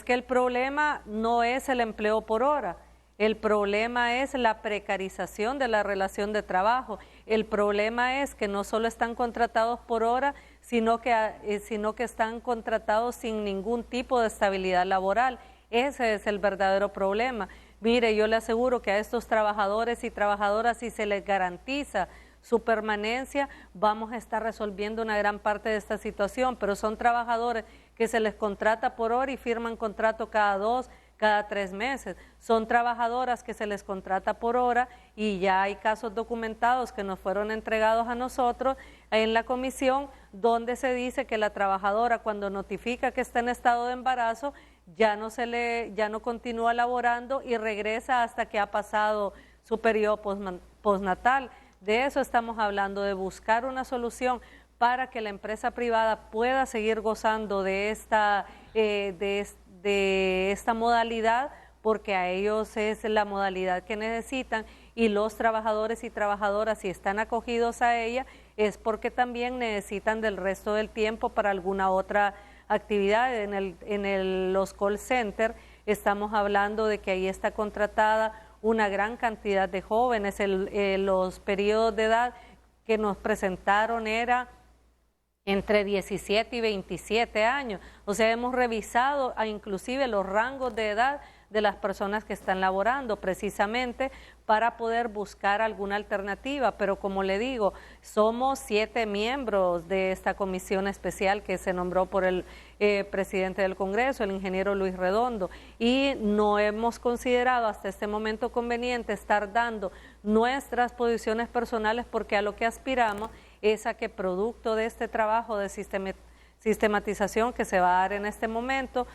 que el problema no es el empleo por hora, El problema es la precarización de la relación de trabajo. El problema es que no solo están contratados por hora, sino que están contratados sin ningún tipo de estabilidad laboral. Ese es el verdadero problema. Mire, yo le aseguro que a estos trabajadores y trabajadoras, si se les garantiza su permanencia, vamos a estar resolviendo una gran parte de esta situación, pero son trabajadores que se les contrata por hora y firman contrato cada 2, cada 3 meses. Son trabajadoras que se les contrata por hora y ya hay casos documentados que nos fueron entregados a nosotros en la comisión, donde se dice que la trabajadora, cuando notifica que está en estado de embarazo, ya no continúa laborando y regresa hasta que ha pasado su periodo postnatal. De eso estamos hablando, de buscar una solución para que la empresa privada pueda seguir gozando de esta modalidad, porque a ellos es la modalidad que necesitan, y los trabajadores y trabajadoras, si están acogidos a ella, es porque también necesitan del resto del tiempo para alguna otra actividad. Los call centers estamos hablando de que ahí está contratada una gran cantidad de jóvenes. Los periodos de edad que nos presentaron era entre 17 y 27 años. O sea, hemos revisado inclusive los rangos de edad de las personas que están laborando, precisamente para poder buscar alguna alternativa. Pero como le digo, somos 7 miembros de esta comisión especial que se nombró por el presidente del Congreso, el ingeniero Luis Redondo, y no hemos considerado hasta este momento conveniente estar dando nuestras posiciones personales, porque a lo que aspiramos es a que, producto de este trabajo de sistematización que se va a dar en este momento,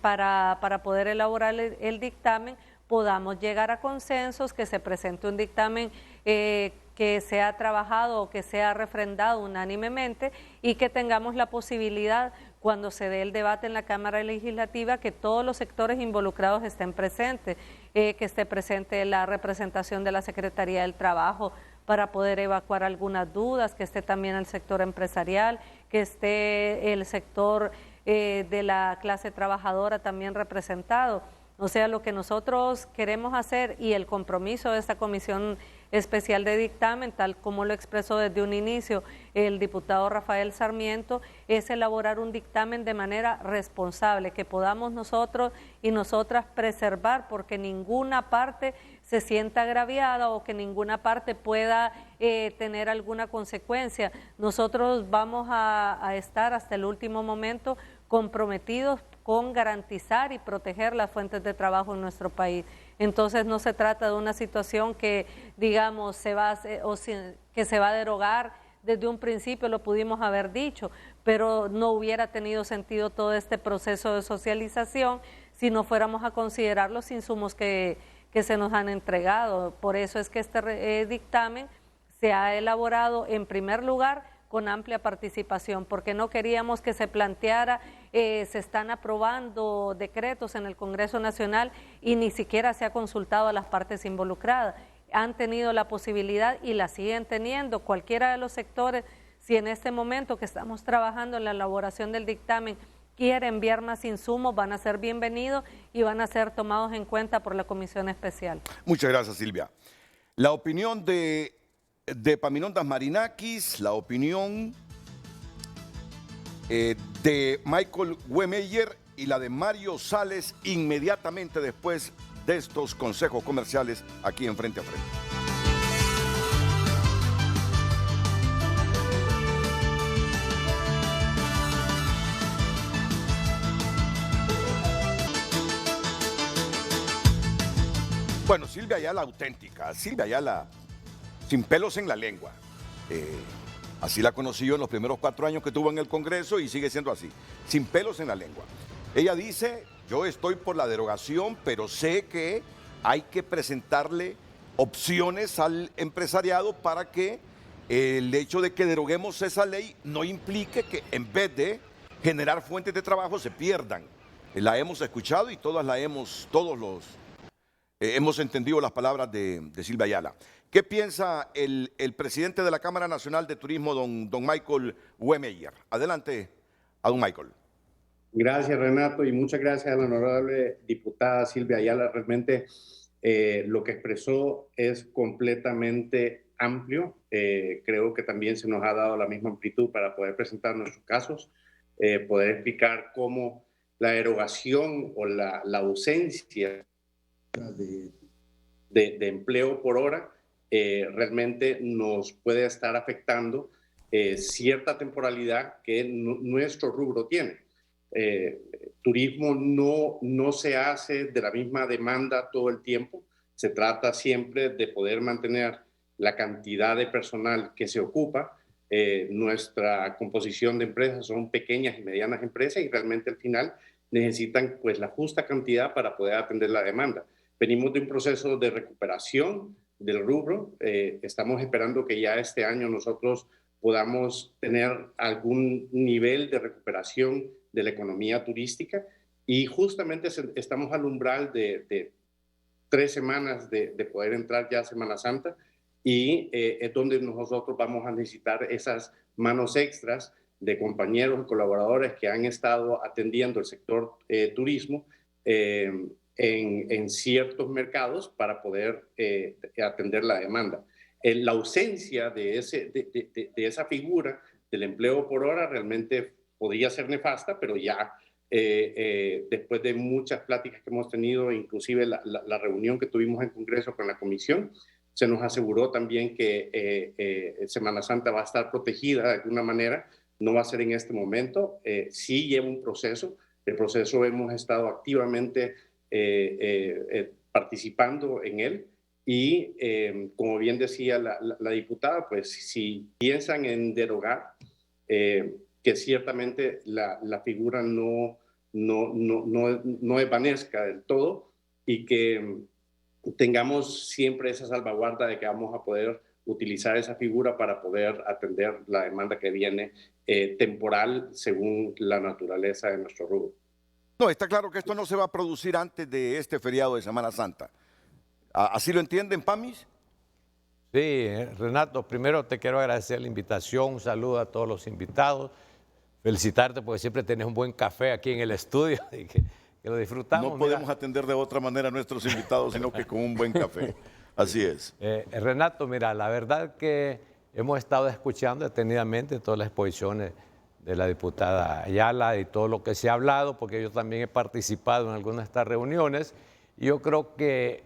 para poder elaborar el dictamen, podamos llegar a consensos, que se presente un dictamen que sea trabajado o que sea refrendado unánimemente, y que tengamos la posibilidad, cuando se dé el debate en la Cámara Legislativa, que todos los sectores involucrados estén presentes, que esté presente la representación de la Secretaría del Trabajo para poder evacuar algunas dudas, que esté también el sector empresarial, que esté el sector de la clase trabajadora también representado. O sea, lo que nosotros queremos hacer, y el compromiso de esta comisión especial de dictamen, tal como lo expresó desde un inicio el diputado Rafael Sarmiento, es elaborar un dictamen de manera responsable, que podamos nosotros y nosotras preservar, porque ninguna parte se sienta agraviada o que ninguna parte pueda tener alguna consecuencia. Nosotros vamos a estar hasta el último momento comprometidos con garantizar y proteger las fuentes de trabajo en nuestro país. Entonces no se trata de una situación que, digamos, que se va a derogar. Desde un principio lo pudimos haber dicho, pero no hubiera tenido sentido todo este proceso de socialización si no fuéramos a considerar los insumos que se nos han entregado. Por eso es que este dictamen se ha elaborado en primer lugar con amplia participación, porque no queríamos que se planteara, se están aprobando decretos en el Congreso Nacional y ni siquiera se ha consultado a las partes involucradas. Han tenido la posibilidad y la siguen teniendo cualquiera de los sectores. Si en este momento que estamos trabajando en la elaboración del dictamen quiere enviar más insumos, van a ser bienvenidos y van a ser tomados en cuenta por la Comisión Especial. Muchas gracias, Silvia. La opinión de Epaminondas Marinakis, la opinión de Michael Wehmeyer y la de Mario Sales inmediatamente después de estos consejos comerciales aquí en Frente a Frente. Bueno, Silvia Ayala auténtica, Silvia Ayala sin pelos en la lengua. Así la conocí yo en los primeros 4 años que tuvo en el Congreso y sigue siendo así, sin pelos en la lengua. Ella dice, yo estoy por la derogación, pero sé que hay que presentarle opciones al empresariado para que el hecho de que deroguemos esa ley no implique que en vez de generar fuentes de trabajo se pierdan. La hemos escuchado y hemos entendido las palabras de Silvia Ayala. ¿Qué piensa el presidente de la Cámara Nacional de Turismo, don Michael Wehmeyer? Adelante a don Michael. Gracias, Renato, y muchas gracias a la honorable diputada Silvia Ayala. Realmente lo que expresó es completamente amplio. Creo que también se nos ha dado la misma amplitud para poder presentar nuestros casos, poder explicar cómo la derogación o la ausencia de empleo por hora realmente nos puede estar afectando cierta temporalidad que nuestro rubro tiene. Turismo no se hace de la misma demanda todo el tiempo. Se trata siempre de poder mantener la cantidad de personal que se ocupa. Nuestra composición de empresas son pequeñas y medianas empresas y realmente al final necesitan pues la justa cantidad para poder atender la demanda. Venimos de un proceso de recuperación del rubro. Estamos esperando que ya este año nosotros podamos tener algún nivel de recuperación de la economía turística y justamente estamos al umbral de 3 semanas de poder entrar ya a Semana Santa y es donde nosotros vamos a necesitar esas manos extras de compañeros y colaboradores que han estado atendiendo el sector turismo en ciertos mercados para poder atender la demanda. La ausencia de esa figura del empleo por hora realmente podría ser nefasta, pero ya después de muchas pláticas que hemos tenido, inclusive la reunión que tuvimos en Congreso con la Comisión, se nos aseguró también que Semana Santa va a estar protegida de alguna manera, no va a ser en este momento, sí lleva un proceso, el proceso hemos estado activamente participando en él y como bien decía la diputada, pues si piensan en derogar, que ciertamente la figura no desvanezca del todo y que tengamos siempre esa salvaguarda de que vamos a poder utilizar esa figura para poder atender la demanda que viene temporal según la naturaleza de nuestro rubro. No, está claro que esto no se va a producir antes de este feriado de Semana Santa. ¿Así lo entienden, Pamis? Sí, Renato, primero te quiero agradecer la invitación, un saludo a todos los invitados, felicitarte porque siempre tenés un buen café aquí en el estudio y que lo disfrutamos. No podemos atender de otra manera a nuestros invitados, sino que con un buen café. Así es. Renato, mira, la verdad que hemos estado escuchando detenidamente todas las exposiciones de la diputada Ayala y todo lo que se ha hablado, porque yo también he participado en algunas de estas reuniones, y yo creo que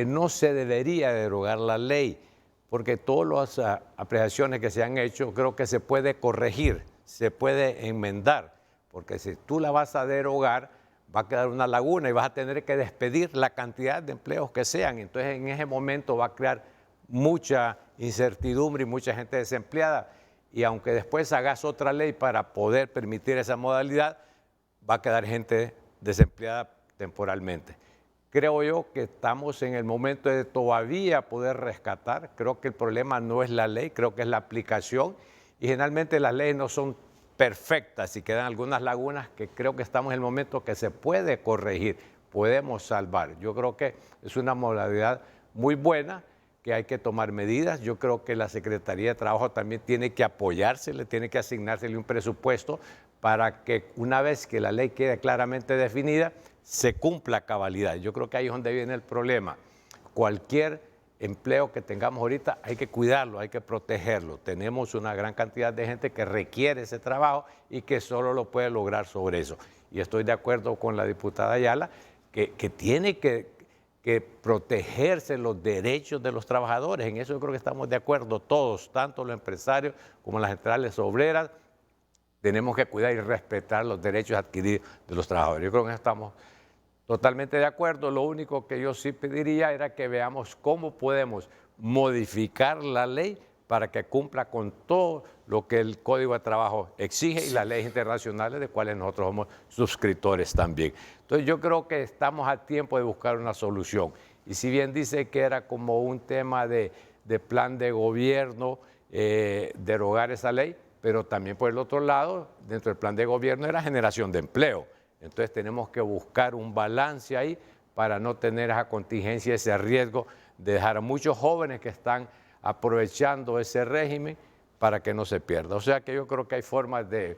no se debería derogar la ley, porque todas las apreciaciones que se han hecho creo que se puede corregir, se puede enmendar, porque si tú la vas a derogar, va a quedar una laguna y vas a tener que despedir la cantidad de empleos que sean. Entonces, en ese momento va a crear mucha incertidumbre y mucha gente desempleada. Y aunque después hagas otra ley para poder permitir esa modalidad, va a quedar gente desempleada temporalmente. Creo yo que estamos en el momento de todavía poder rescatar. Creo que el problema no es la ley, creo que es la aplicación. Y generalmente las leyes no son perfectas y quedan algunas lagunas que creo que estamos en el momento que se puede corregir, podemos salvar. Yo creo que es una modalidad muy buena, que hay que tomar medidas. Yo creo que la Secretaría de Trabajo también tiene que apoyársele, tiene que asignársele un presupuesto para que una vez que la ley quede claramente definida, se cumpla a cabalidad. Yo creo que ahí es donde viene el problema. Cualquier empleo que tengamos ahorita hay que cuidarlo, hay que protegerlo. Tenemos una gran cantidad de gente que requiere ese trabajo y que solo lo puede lograr sobre eso. Y estoy de acuerdo con la diputada Ayala que tiene que protegerse los derechos de los trabajadores. En eso yo creo que estamos de acuerdo todos, tanto los empresarios como las centrales obreras. Tenemos que cuidar y respetar los derechos adquiridos de los trabajadores. Yo creo que estamos totalmente de acuerdo. Lo único que yo sí pediría era que veamos cómo podemos modificar la ley para que cumpla con todo lo que el Código de Trabajo exige y las leyes internacionales de cuales nosotros somos suscriptores también. Entonces yo creo que estamos a tiempo de buscar una solución. Y si bien dice que era como un tema de plan de gobierno derogar esa ley, pero también por el otro lado, dentro del plan de gobierno era generación de empleo. Entonces tenemos que buscar un balance ahí para no tener esa contingencia, ese riesgo de dejar a muchos jóvenes que están aprovechando ese régimen para que no se pierda. O sea que yo creo que hay formas de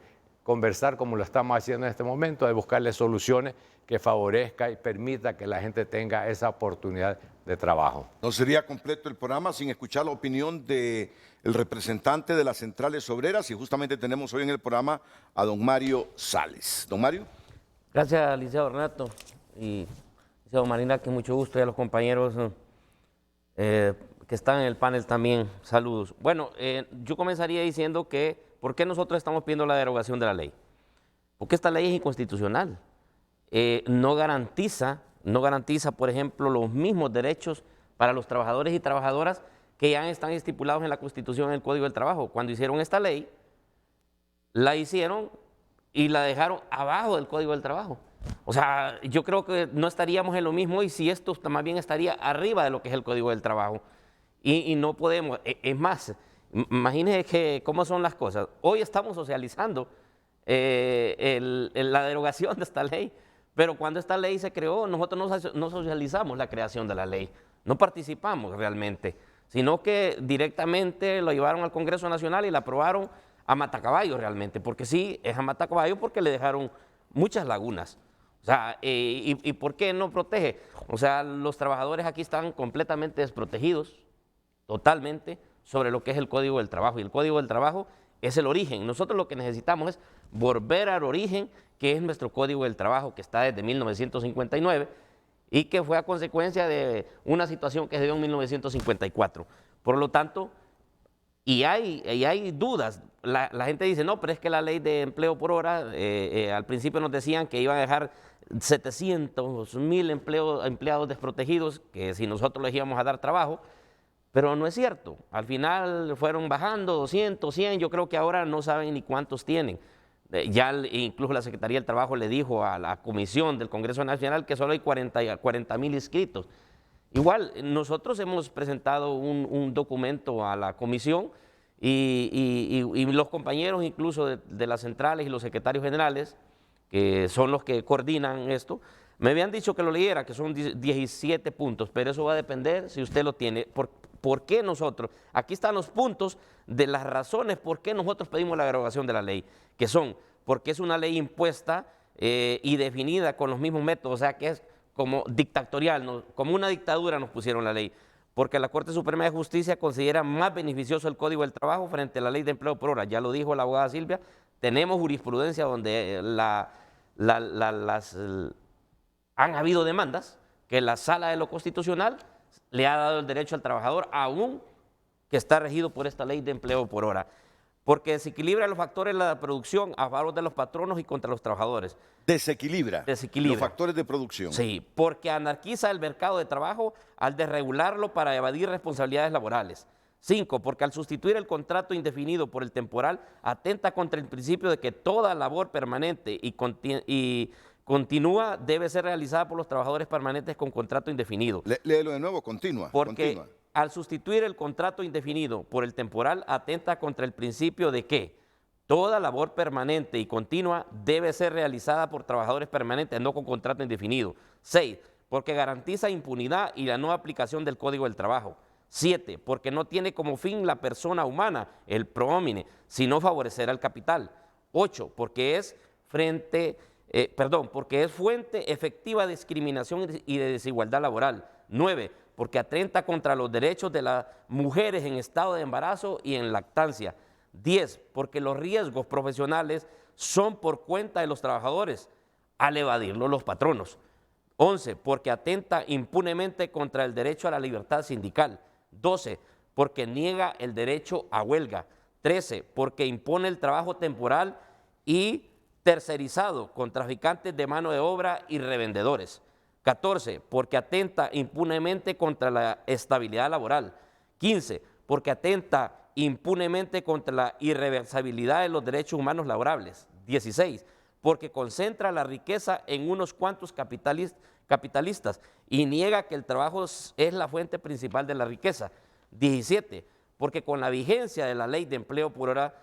conversar como lo estamos haciendo en este momento, de buscarle soluciones que favorezca y permita que la gente tenga esa oportunidad de trabajo. No sería completo el programa sin escuchar la opinión del representante de las centrales obreras, y justamente tenemos hoy en el programa a don Mario Sales. Don Mario. Gracias, licenciado Renato y licenciado Marina, que mucho gusto, y a los compañeros que están en el panel también, saludos. Bueno, yo comenzaría diciendo que, ¿por qué nosotros estamos pidiendo la derogación de la ley? Porque esta ley es inconstitucional. No garantiza, por ejemplo, los mismos derechos para los trabajadores y trabajadoras que ya están estipulados en la Constitución, en el Código del Trabajo. Cuando hicieron esta ley, la hicieron y la dejaron abajo del Código del Trabajo. O sea, yo creo que no estaríamos en lo mismo, y si esto más bien estaría arriba de lo que es el Código del Trabajo. Y no podemos, es más, imagínense cómo son las cosas. Hoy estamos socializando la derogación de esta ley, pero cuando esta ley se creó, nosotros no socializamos la creación de la ley, no participamos realmente, sino que directamente lo llevaron al Congreso Nacional y la aprobaron a matacaballo realmente, porque sí, es a matacaballo porque le dejaron muchas lagunas. O sea, ¿y por qué no protege? O sea, los trabajadores aquí están completamente desprotegidos, totalmente, sobre lo que es el Código del Trabajo, y el Código del Trabajo es el origen. Nosotros lo que necesitamos es volver al origen, que es nuestro Código del Trabajo, que está desde 1959 y que fue a consecuencia de una situación que se dio en 1954. Por lo tanto, y hay dudas. La gente dice, no, pero es que la ley de empleo por hora, al principio nos decían que iban a dejar 700,000 empleados desprotegidos, que si nosotros les íbamos a dar trabajo, pero no es cierto. Al final fueron bajando 200, 100, yo creo que ahora no saben ni cuántos tienen. Ya incluso la Secretaría del Trabajo le dijo a la Comisión del Congreso Nacional que solo hay 40,000 inscritos. Igual, nosotros hemos presentado un documento a la Comisión y los compañeros incluso de las centrales y los secretarios generales, que son los que coordinan esto, me habían dicho que lo leyera, que son 17 puntos, pero eso va a depender si usted lo tiene. ¿Por qué nosotros? Aquí están los puntos de las razones por qué nosotros pedimos la derogación de la ley, que son porque es una ley impuesta y definida con los mismos métodos, o sea que es como dictatorial, ¿no? Como una dictadura nos pusieron la ley, porque la Corte Suprema de Justicia considera más beneficioso el Código del Trabajo frente a la ley de empleo por hora. Ya lo dijo la abogada Silvia, tenemos jurisprudencia donde han habido demandas que la Sala de lo Constitucional le ha dado el derecho al trabajador, aún que está regido por esta ley de empleo por hora, porque desequilibra los factores de la producción a favor de los patronos y contra los trabajadores. Desequilibra los factores de producción. Sí, porque anarquiza el mercado de trabajo al desregularlo para evadir responsabilidades laborales. 5, porque al sustituir el contrato indefinido por el temporal, atenta contra el principio de que toda labor permanente y continúa debe ser realizada por los trabajadores permanentes con contrato indefinido. Léelo de nuevo, continúa. Porque al sustituir el contrato indefinido por el temporal, atenta contra el principio de que toda labor permanente y continua debe ser realizada por trabajadores permanentes, no con contrato indefinido. 6, porque garantiza impunidad y la no aplicación del Código del Trabajo. 7, porque no tiene como fin la persona humana, el pro homine, sino favorecer al capital. 8, porque es fuente efectiva de discriminación y de desigualdad laboral. 9, porque atenta contra los derechos de las mujeres en estado de embarazo y en lactancia. 10, porque los riesgos profesionales son por cuenta de los trabajadores al evadirlo los patronos. 11, porque atenta impunemente contra el derecho a la libertad sindical. 12, porque niega el derecho a huelga. 13, porque impone el trabajo temporal y tercerizado con traficantes de mano de obra y revendedores. 14, porque atenta impunemente contra la estabilidad laboral. 15, porque atenta impunemente contra la irreversibilidad de los derechos humanos laborables. 16, porque concentra la riqueza en unos cuantos capitalistas y niega que el trabajo es la fuente principal de la riqueza. 17, porque con la vigencia de la ley de empleo por hora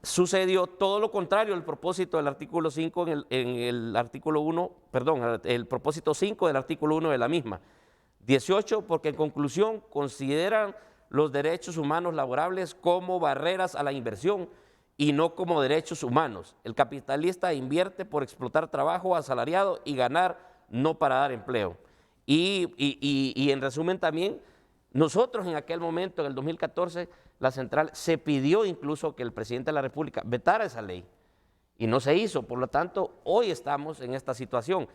sucedió todo lo contrario al propósito del artículo 5 el propósito 5 del artículo 1 de la misma. 18, porque en conclusión consideran los derechos humanos laborables como barreras a la inversión y no como derechos humanos. El capitalista invierte por explotar trabajo asalariado y ganar, no para dar empleo. Y en resumen también, nosotros en aquel momento, en el 2014, la central se pidió incluso que el presidente de la República vetara esa ley y no se hizo. Por lo tanto, hoy estamos en esta situación.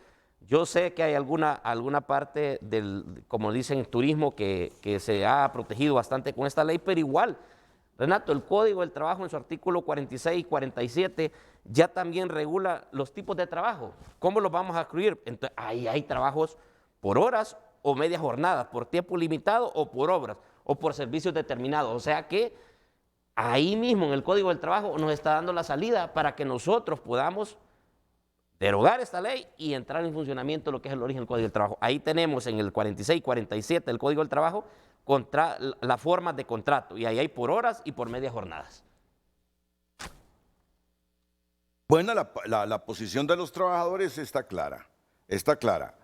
Yo sé que hay alguna parte del, como dicen, turismo que se ha protegido bastante con esta ley, pero igual, Renato, el Código del Trabajo en su artículo 46 y 47 ya también regula los tipos de trabajo. ¿Cómo los vamos a excluir? Entonces, ahí hay trabajos por horas o media jornada, por tiempo limitado o por obras o por servicios determinados. O sea que ahí mismo en el Código del Trabajo nos está dando la salida para que nosotros podamos derogar esta ley y entrar en funcionamiento lo que es el origen del Código del Trabajo. Ahí tenemos en el 46 y 47 del Código del Trabajo la forma de contrato, y ahí hay por horas y por medias jornadas. Bueno, la posición de los trabajadores está clara, está clara.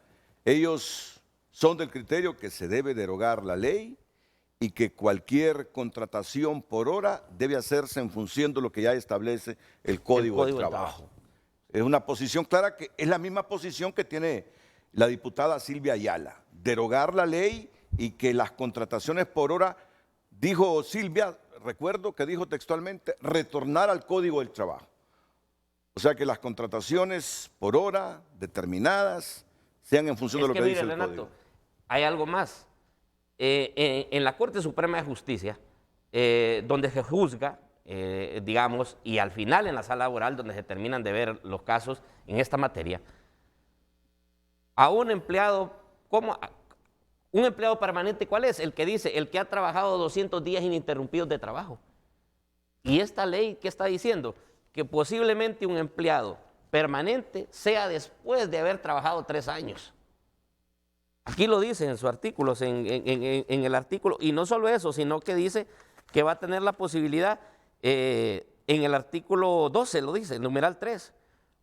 Ellos son del criterio que se debe derogar la ley y que cualquier contratación por hora debe hacerse en función de lo que ya establece el Código del Trabajo. Es una posición clara que es la misma posición que tiene la diputada Silvia Ayala, derogar la ley y que las contrataciones por hora, dijo Silvia, recuerdo que dijo textualmente, retornar al Código del Trabajo. O sea que las contrataciones por hora determinadas sean en función de lo que dice el Renato, Código. Hay algo más. En la Corte Suprema de Justicia, donde se juzga, digamos, y al final en la sala laboral, donde se terminan de ver los casos en esta materia, a un empleado, un empleado permanente, ¿cuál es? El que dice, el que ha trabajado 200 días ininterrumpidos de trabajo. Y esta ley, ¿qué está diciendo? Que posiblemente un empleado permanente sea después de haber trabajado 3 años. Aquí lo dice en sus artículos, en el artículo, y no solo eso, sino que dice que va a tener la posibilidad, en el artículo 12 lo dice, el numeral 3,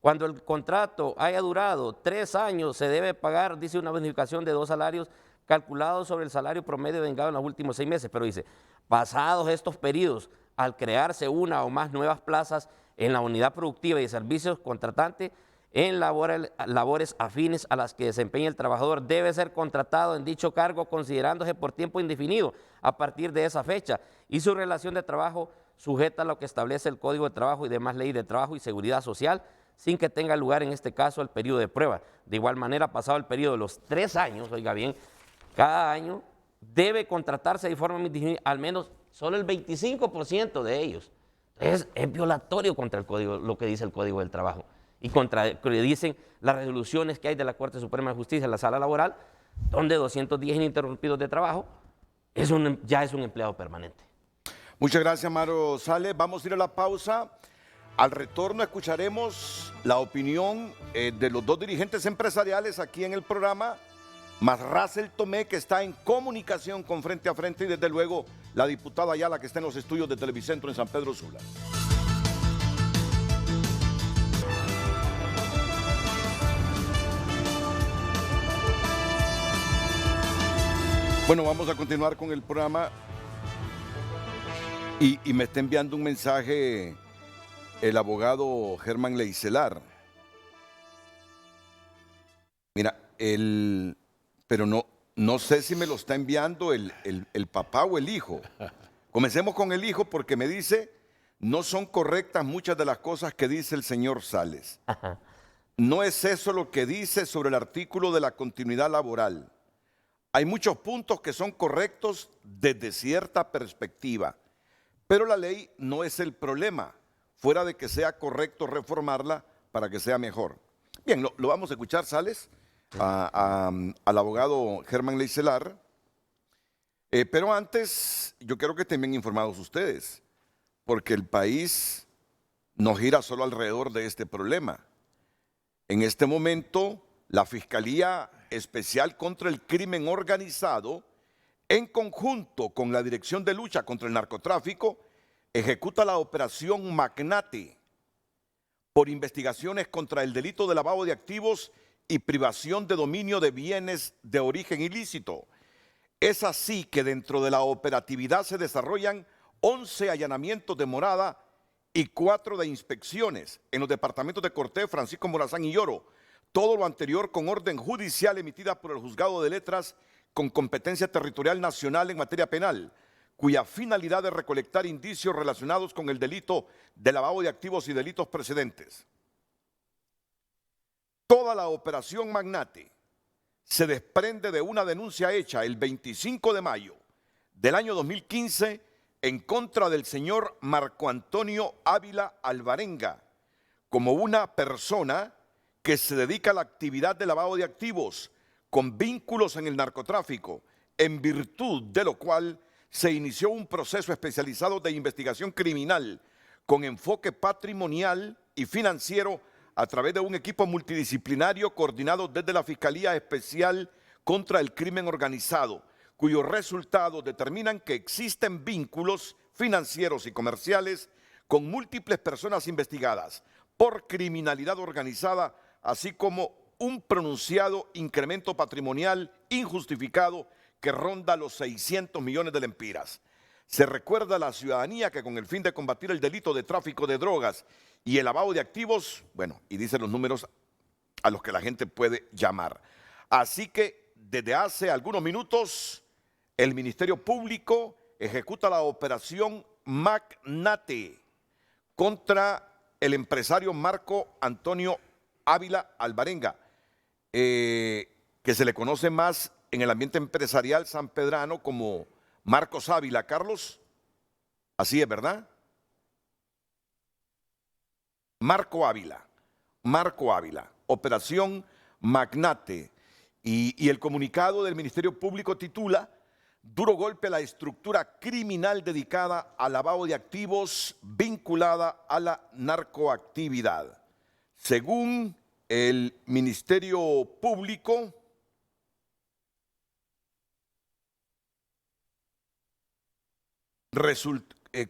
cuando el contrato haya durado 3 años, se debe pagar, dice, una bonificación de 2 salarios calculados sobre el salario promedio vengado en los últimos 6 meses, pero dice, pasados estos periodos, al crearse una o más nuevas plazas en la unidad productiva y servicios contratante, en labores afines a las que desempeña el trabajador, debe ser contratado en dicho cargo considerándose por tiempo indefinido a partir de esa fecha y su relación de trabajo sujeta a lo que establece el Código de Trabajo y demás leyes de trabajo y seguridad social, sin que tenga lugar en este caso el periodo de prueba. De igual manera, pasado el periodo de los 3 años, oiga bien, cada año debe contratarse de forma indefinida al menos solo el 25% de ellos. Entonces, es violatorio contra el Código, lo que dice el Código del Trabajo. Y contra lo que dicen las resoluciones que hay de la Corte Suprema de Justicia en la sala laboral, donde 200 días ininterrumpidos de trabajo ya es un empleado permanente. Muchas gracias, Maro Sales. Vamos a ir a la pausa. Al retorno escucharemos la opinión de los 2 dirigentes empresariales aquí en el programa, más Russell Tomé, que está en comunicación con Frente a Frente, y desde luego la diputada Ayala, que está en los estudios de Televicentro en San Pedro Sula. Bueno, vamos a continuar con el programa y me está enviando un mensaje el abogado Germán Leicelar. Mira, pero no sé si me lo está enviando el papá o el hijo. Comencemos con el hijo porque me dice, no son correctas muchas de las cosas que dice el señor Sales. No es eso lo que dice sobre el artículo de la continuidad laboral. Hay muchos puntos que son correctos desde cierta perspectiva, pero la ley no es el problema, fuera de que sea correcto reformarla para que sea mejor. Bien, lo vamos a escuchar, Sales, al abogado Germán Leicelar, pero antes yo quiero que estén bien informados ustedes, porque el país no gira solo alrededor de este problema. En este momento, la Fiscalía Especial contra el Crimen Organizado, en conjunto con la Dirección de Lucha contra el Narcotráfico, ejecuta la operación Magnate por investigaciones contra el delito de lavado de activos y privación de dominio de bienes de origen ilícito. Es así que dentro de la operatividad se desarrollan 11 allanamientos de morada y 4 de inspecciones en los departamentos de Cortés, Francisco Morazán y Lloro. Todo lo anterior con orden judicial emitida por el Juzgado de Letras con competencia territorial nacional en materia penal, cuya finalidad es recolectar indicios relacionados con el delito de lavado de activos y delitos precedentes. Toda la operación Magnate se desprende de una denuncia hecha el 25 de mayo del año 2015 en contra del señor Marco Antonio Ávila Alvarenga como una persona que se dedica a la actividad de lavado de activos con vínculos en el narcotráfico, en virtud de lo cual se inició un proceso especializado de investigación criminal con enfoque patrimonial y financiero a través de un equipo multidisciplinario coordinado desde la Fiscalía Especial contra el Crimen Organizado, cuyos resultados determinan que existen vínculos financieros y comerciales con múltiples personas investigadas por criminalidad organizada, así como un pronunciado incremento patrimonial injustificado que ronda los 600 millones de lempiras. Se recuerda a la ciudadanía que con el fin de combatir el delito de tráfico de drogas y el lavado de activos, bueno, y dicen los números a los que la gente puede llamar. Así que desde hace algunos minutos el Ministerio Público ejecuta la operación Magnate contra el empresario Marco Antonio Ávila Alvarenga, que se le conoce más en el ambiente empresarial sanpedrano como Marcos Ávila. Carlos, así es, ¿verdad? Marco Ávila, operación Magnate. Y el comunicado del Ministerio Público titula: duro golpe a la estructura criminal dedicada al lavado de activos vinculada a la narcoactividad. Según el Ministerio Público,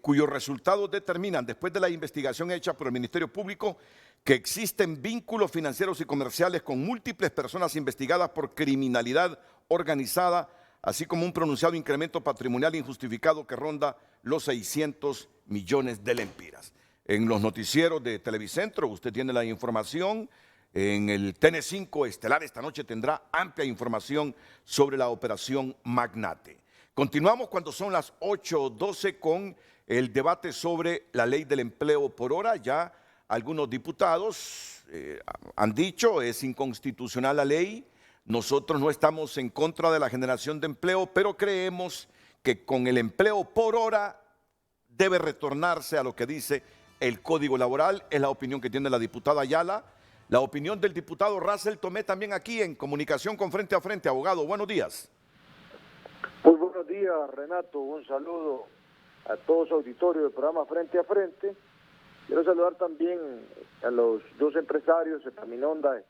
cuyos resultados determinan, después de la investigación hecha por el Ministerio Público, que existen vínculos financieros y comerciales con múltiples personas investigadas por criminalidad organizada, así como un pronunciado incremento patrimonial injustificado que ronda los 600 millones de lempiras. En los noticieros de Televicentro usted tiene la información. En el TN5 Estelar esta noche tendrá amplia información sobre la operación Magnate. Continuamos cuando son las 8:12 con el debate sobre la ley del empleo por hora. Ya algunos diputados han dicho es inconstitucional la ley. Nosotros no estamos en contra de la generación de empleo, pero creemos que con el empleo por hora debe retornarse a lo que dice el Código Laboral. Es la opinión que tiene la diputada Ayala. La opinión del diputado Russell Tomé también aquí en comunicación con Frente a Frente. Abogado, buenos días. Muy buenos días, Renato. Un saludo a todos los auditorios del programa Frente a Frente. Quiero saludar también a los dos empresarios, Etaminonda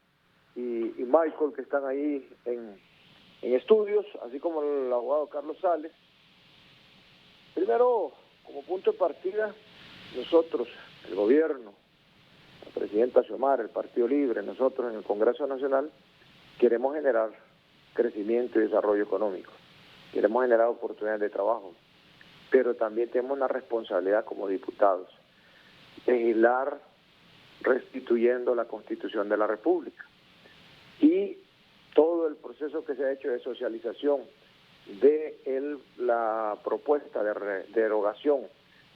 y Michael, que están ahí en estudios, así como el abogado Carlos Sales. Primero, como punto de partida, nosotros, el gobierno, la presidenta Xiomara, el Partido Libre, nosotros en el Congreso Nacional, queremos generar crecimiento y desarrollo económico. Queremos generar oportunidades de trabajo, pero también tenemos una responsabilidad como diputados, legislar restituyendo la Constitución de la República. Y todo el proceso que se ha hecho de socialización de la propuesta de derogación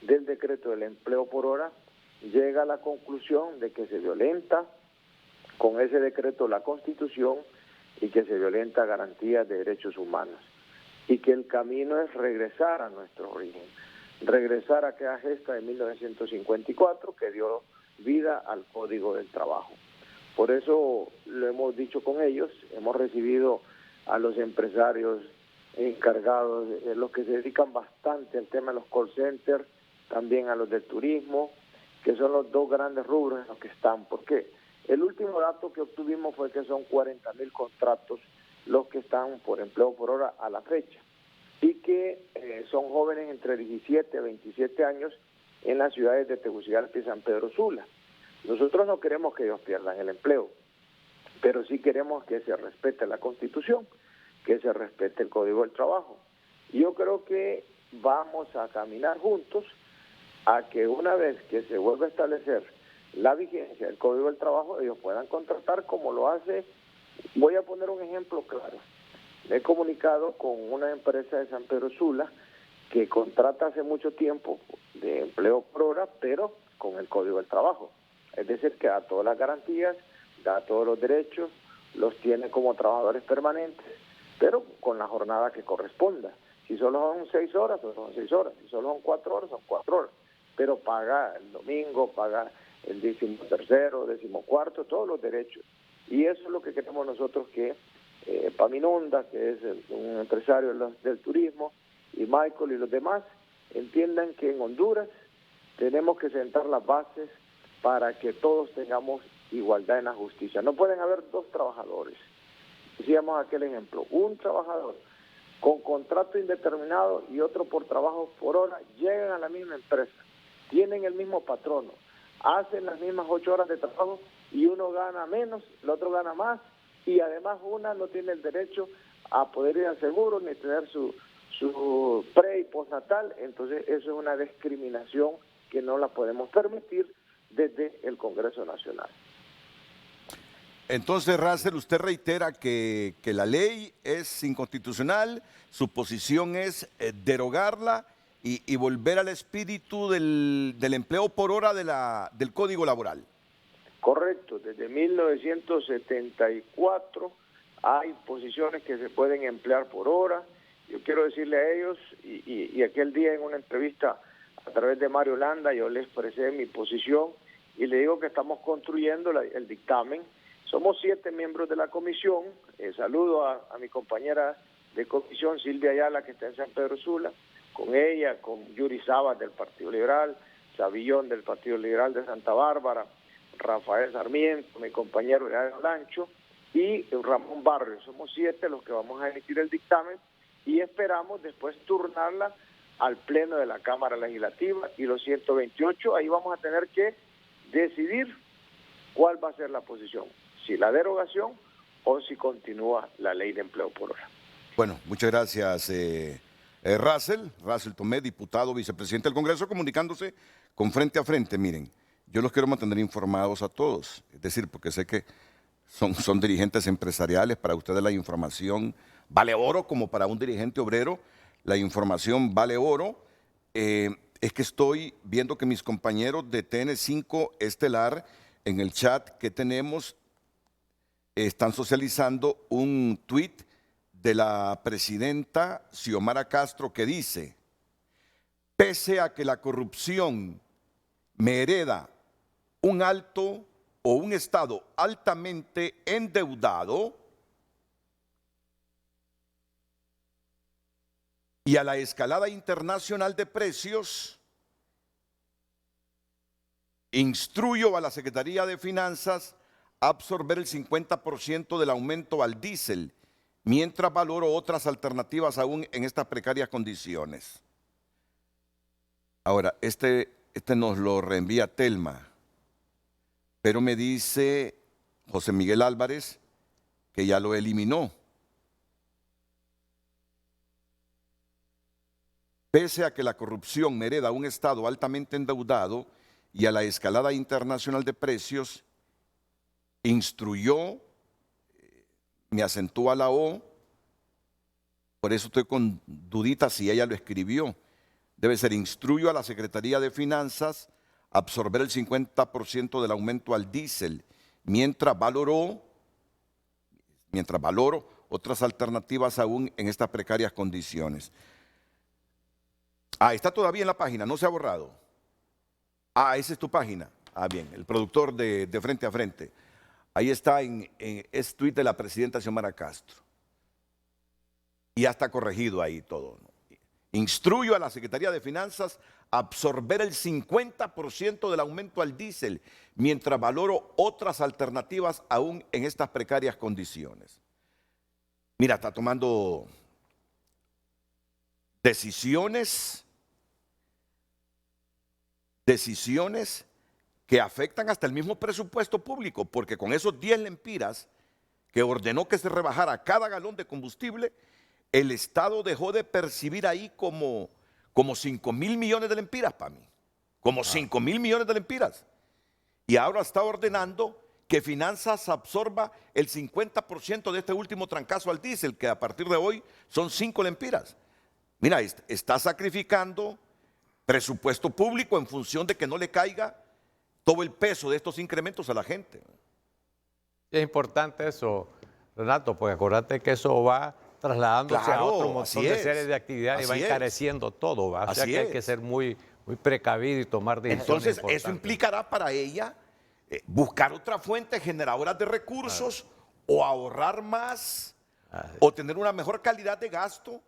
del decreto del empleo por hora llega a la conclusión de que se violenta con ese decreto la Constitución y que se violenta garantías de derechos humanos. Y que el camino es regresar a nuestro origen, regresar a aquella gesta de 1954 que dio vida al Código del Trabajo. Por eso lo hemos dicho con ellos, hemos recibido a los empresarios encargados, los que se dedican bastante al tema de los call centers, también a los del turismo, que son los dos grandes rubros en los que están. Porque el último dato que obtuvimos fue que son 40,000 contratos los que están por empleo por hora a la fecha, y que son jóvenes entre 17 y 27 años en las ciudades de Tegucigalpa y San Pedro Sula. Nosotros no queremos que ellos pierdan el empleo, pero sí queremos que se respete la Constitución, que se respete el Código del Trabajo. Y yo creo que vamos a caminar juntos a que una vez que se vuelva a establecer la vigencia del Código del Trabajo, ellos puedan contratar como lo hace. Voy a poner un ejemplo claro. Me he comunicado con una empresa de San Pedro Sula que contrata hace mucho tiempo de empleo por hora, pero con el Código del Trabajo. Es decir, que da todas las garantías, da todos los derechos, los tiene como trabajadores permanentes, pero con la jornada que corresponda. Si solo son 6 horas, pues son 6 horas. Si solo son 4 horas, son 4 horas. Pero paga el domingo, paga el 13º, 14º, todos los derechos. Y eso es lo que queremos nosotros que Paminonda, que es un empresario del turismo, y Michael y los demás, entiendan que en Honduras tenemos que sentar las bases para que todos tengamos igualdad en la justicia. No pueden haber 2 trabajadores. Decíamos aquel ejemplo, un trabajador con contrato indeterminado y otro por trabajo por hora, llegan a la misma empresa, tienen el mismo patrono, hacen las mismas 8 horas de trabajo y uno gana menos, el otro gana más, y además una no tiene el derecho a poder ir al seguro ni tener su pre y postnatal. Entonces eso es una discriminación que no la podemos permitir desde el Congreso Nacional. Entonces, Russell, usted reitera que la ley es inconstitucional, su posición es derogarla y volver al espíritu del empleo por hora del Código Laboral. Correcto, desde 1974 hay posiciones que se pueden emplear por hora. Yo quiero decirle a ellos, y aquel día en una entrevista a través de Mario Landa, yo le expresé mi posición y le digo que estamos construyendo el dictamen. Somos 7 miembros de la comisión. Saludo a mi compañera de comisión, Silvia Ayala, que está en San Pedro Sula, con ella, con Yuri Sabas del Partido Liberal, Savillón del Partido Liberal de Santa Bárbara, Rafael Sarmiento, mi compañero de Lancho, y Ramón Barrios. Somos 7 los que vamos a emitir el dictamen y esperamos después turnarla al Pleno de la Cámara Legislativa y los 128. Ahí vamos a tener que decidir cuál va a ser la posición, si la derogación o si continúa la ley de empleo por hora. Bueno, muchas gracias, Russell Tomé, diputado, vicepresidente del Congreso, comunicándose con Frente a Frente. Miren, yo los quiero mantener informados a todos, es decir, porque sé que son dirigentes empresariales, para ustedes la información vale oro, como para un dirigente obrero la información vale oro. Es que estoy viendo que mis compañeros de TN5 Estelar en el chat que tenemos están socializando un tuit de la presidenta Xiomara Castro que dice: pese a que la corrupción me hereda un alto o un estado altamente endeudado y a la escalada internacional de precios, instruyo a la Secretaría de Finanzas a absorber el 50% del aumento al diésel, mientras valoro otras alternativas aún en estas precarias condiciones. Ahora, este nos lo reenvía Telma, pero me dice José Miguel Álvarez que ya lo eliminó. Pese a que la corrupción me hereda un Estado altamente endeudado y a la escalada internacional de precios, instruyó, me acentúa la O, por eso estoy con duditas si ella lo escribió. Debe ser: instruyo a la Secretaría de Finanzas a absorber el 50% del aumento al diésel, mientras valoro otras alternativas aún en estas precarias condiciones. Está todavía en la página, no se ha borrado. Esa es tu página. Bien, el productor de Frente a Frente. Ahí está es tuit de la presidenta Xiomara Castro. Y ya está corregido ahí todo, ¿no? Instruyo a la Secretaría de Finanzas a absorber el 50% del aumento al diésel, mientras valoro otras alternativas aún en estas precarias condiciones. Mira, está tomando decisiones que afectan hasta el mismo presupuesto público, porque con esos 10 lempiras que ordenó que se rebajara cada galón de combustible, el Estado dejó de percibir ahí como 5.000 millones de lempiras para mí. como 5.000 millones de lempiras. Y ahora está ordenando que Finanzas absorba el 50% de este último trancazo al diésel, que a partir de hoy son 5 lempiras. Mira, está sacrificando presupuesto público en función de que no le caiga todo el peso de estos incrementos a la gente. Es importante eso, Renato, porque acuérdate que eso va trasladándose Claro, a otro montón de series de actividades y va así es. encareciendo todo, ¿va? O sea Así que hay que es. ser muy precavido y tomar decisiones Entonces, importantes. eso implicará para ella buscar otra fuente generadora de recursos, o ahorrar más, o tener una mejor calidad de gasto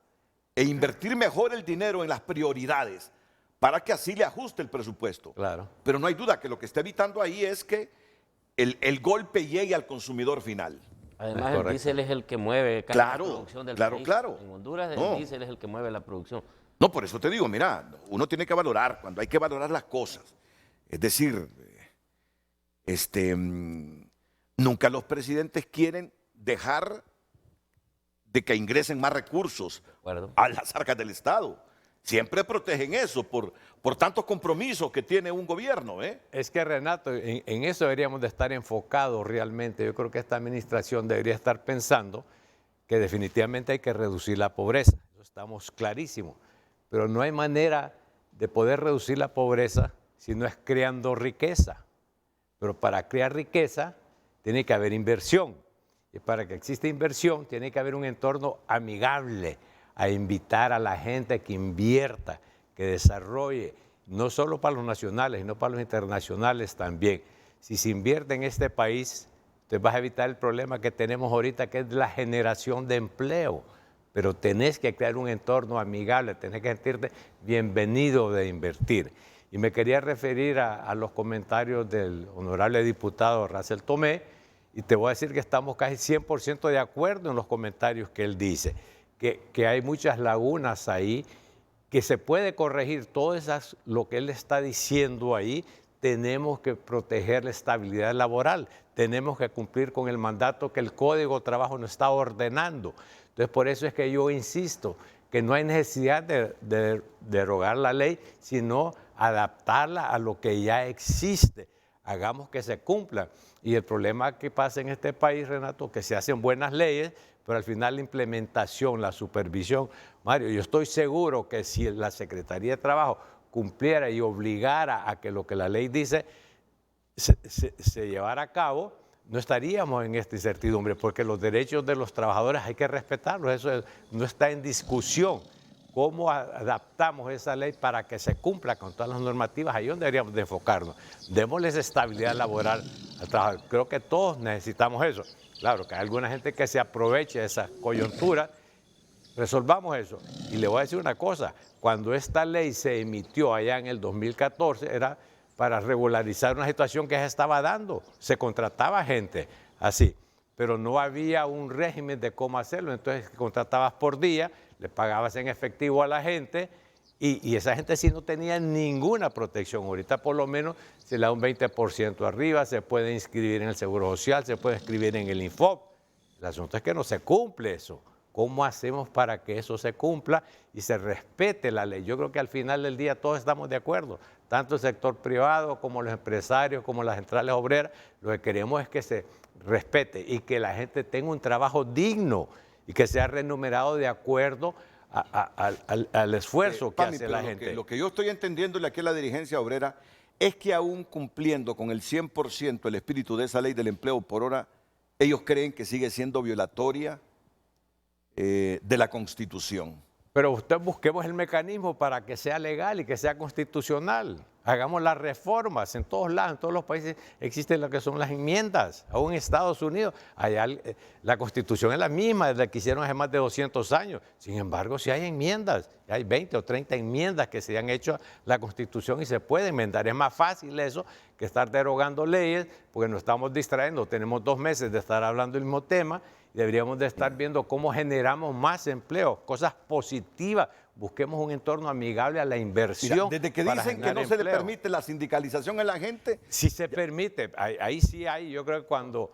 e invertir mejor el dinero en las prioridades para que así le ajuste el presupuesto. Claro. Pero no hay duda que lo que está evitando ahí es que el golpe llegue al consumidor final. Además, el diésel es el que mueve casi Claro, la producción del claro, país. claro. En Honduras No. el diésel es el que mueve la producción. No, por eso te digo, mira, uno tiene que valorar, cuando hay que valorar las cosas. Es decir, nunca los presidentes quieren dejar de que ingresen más recursos a las arcas del Estado. Siempre protegen eso por tantos compromisos que tiene un gobierno. Es que, Renato, en eso deberíamos de estar enfocados realmente. Yo creo que esta administración debería estar pensando que definitivamente hay que reducir la pobreza. Eso estamos clarísimos. Pero no hay manera de poder reducir la pobreza si no es creando riqueza. Pero para crear riqueza tiene que haber inversión. Y para que exista inversión tiene que haber un entorno amigable a invitar a la gente que invierta, que desarrolle, no solo para los nacionales, sino para los internacionales también. Si se invierte en este país, te vas a evitar el problema que tenemos ahorita, que es la generación de empleo. Pero tenés que crear un entorno amigable, tenés que sentirte bienvenido de invertir. Y me quería referir a los comentarios del honorable diputado Racel Tomé, y te voy a decir que estamos casi 100% de acuerdo en los comentarios que él dice, que hay muchas lagunas ahí, que se puede corregir todo lo que él está diciendo ahí. Tenemos que proteger la estabilidad laboral, tenemos que cumplir con el mandato que el Código de Trabajo nos está ordenando. Entonces, por eso es que yo insisto que no hay necesidad de derogar la ley, sino adaptarla a lo que ya existe. Hagamos que se cumpla. Y el problema que pasa en este país, Renato, que se hacen buenas leyes, pero al final la implementación, la supervisión. Mario, yo estoy seguro que si la Secretaría de Trabajo cumpliera y obligara a que lo que la ley dice se llevara a cabo, no estaríamos en esta incertidumbre, porque los derechos de los trabajadores hay que respetarlos, eso no está en discusión. ¿Cómo adaptamos esa ley para que se cumpla con todas las normativas? Ahí es donde deberíamos de enfocarnos. Démosles estabilidad laboral al trabajador. Creo que todos necesitamos eso. Claro que hay alguna gente que se aproveche de esa coyuntura. Resolvamos eso. Y le voy a decir una cosa. Cuando esta ley se emitió allá en el 2014, era para regularizar una situación que se estaba dando. Se contrataba gente así, pero no había un régimen de cómo hacerlo. Entonces contratabas por día, le pagabas en efectivo a la gente y esa gente sí no tenía ninguna protección. Ahorita por lo menos se le da un 20% arriba, se puede inscribir en el Seguro Social, se puede inscribir en el Infop. El asunto es que no se cumple eso. ¿Cómo hacemos para que eso se cumpla y se respete la ley? Yo creo que al final del día todos estamos de acuerdo, tanto el sector privado como los empresarios, como las centrales obreras. Lo que queremos es que se respete y que la gente tenga un trabajo digno y que sea remunerado de acuerdo al esfuerzo que hace la gente. Lo que yo estoy entendiéndole aquí a la dirigencia obrera es que aún cumpliendo con el 100% el espíritu de esa ley del empleo por hora, ellos creen que sigue siendo violatoria de la Constitución. Pero busquemos el mecanismo para que sea legal y que sea constitucional. Hagamos las reformas en todos lados, en todos los países existen lo que son las enmiendas. Aún en Estados Unidos, allá la Constitución es la misma desde que hicieron hace más de 200 años. Sin embargo, si hay enmiendas, hay 20 o 30 enmiendas que se han hecho a la Constitución y se puede enmendar. Es más fácil eso que estar derogando leyes, porque nos estamos distrayendo. Tenemos 2 meses de estar hablando del mismo tema. Deberíamos de estar viendo cómo generamos más empleo, cosas positivas. Busquemos un entorno amigable a la inversión. Mira, desde que dicen que no se le permite la sindicalización a la gente. Sí se permite, ahí sí hay. Yo creo que cuando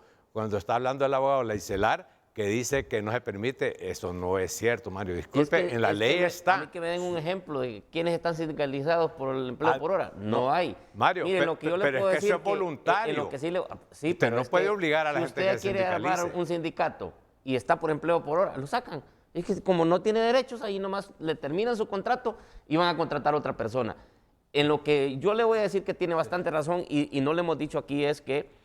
está hablando el abogado Leicelar, que dice que no se permite, eso no es cierto, Mario. Disculpe, Es que- en la es ley que está. A mí que me den un ejemplo de quiénes están sindicalizados por el empleo por hora. No hay. Mario, Miren, lo que yo le pero puedo es que decir eso es voluntario. en lo que sí, sí, Usted pero no es puede que obligar a la si gente que usted se quiere armar sindicalice. un sindicato y está por empleo por hora, lo sacan. Es que como no tiene derechos, ahí nomás le terminan su contrato y van a contratar a otra persona. En lo que yo le voy a decir que tiene bastante razón y no le hemos dicho aquí es que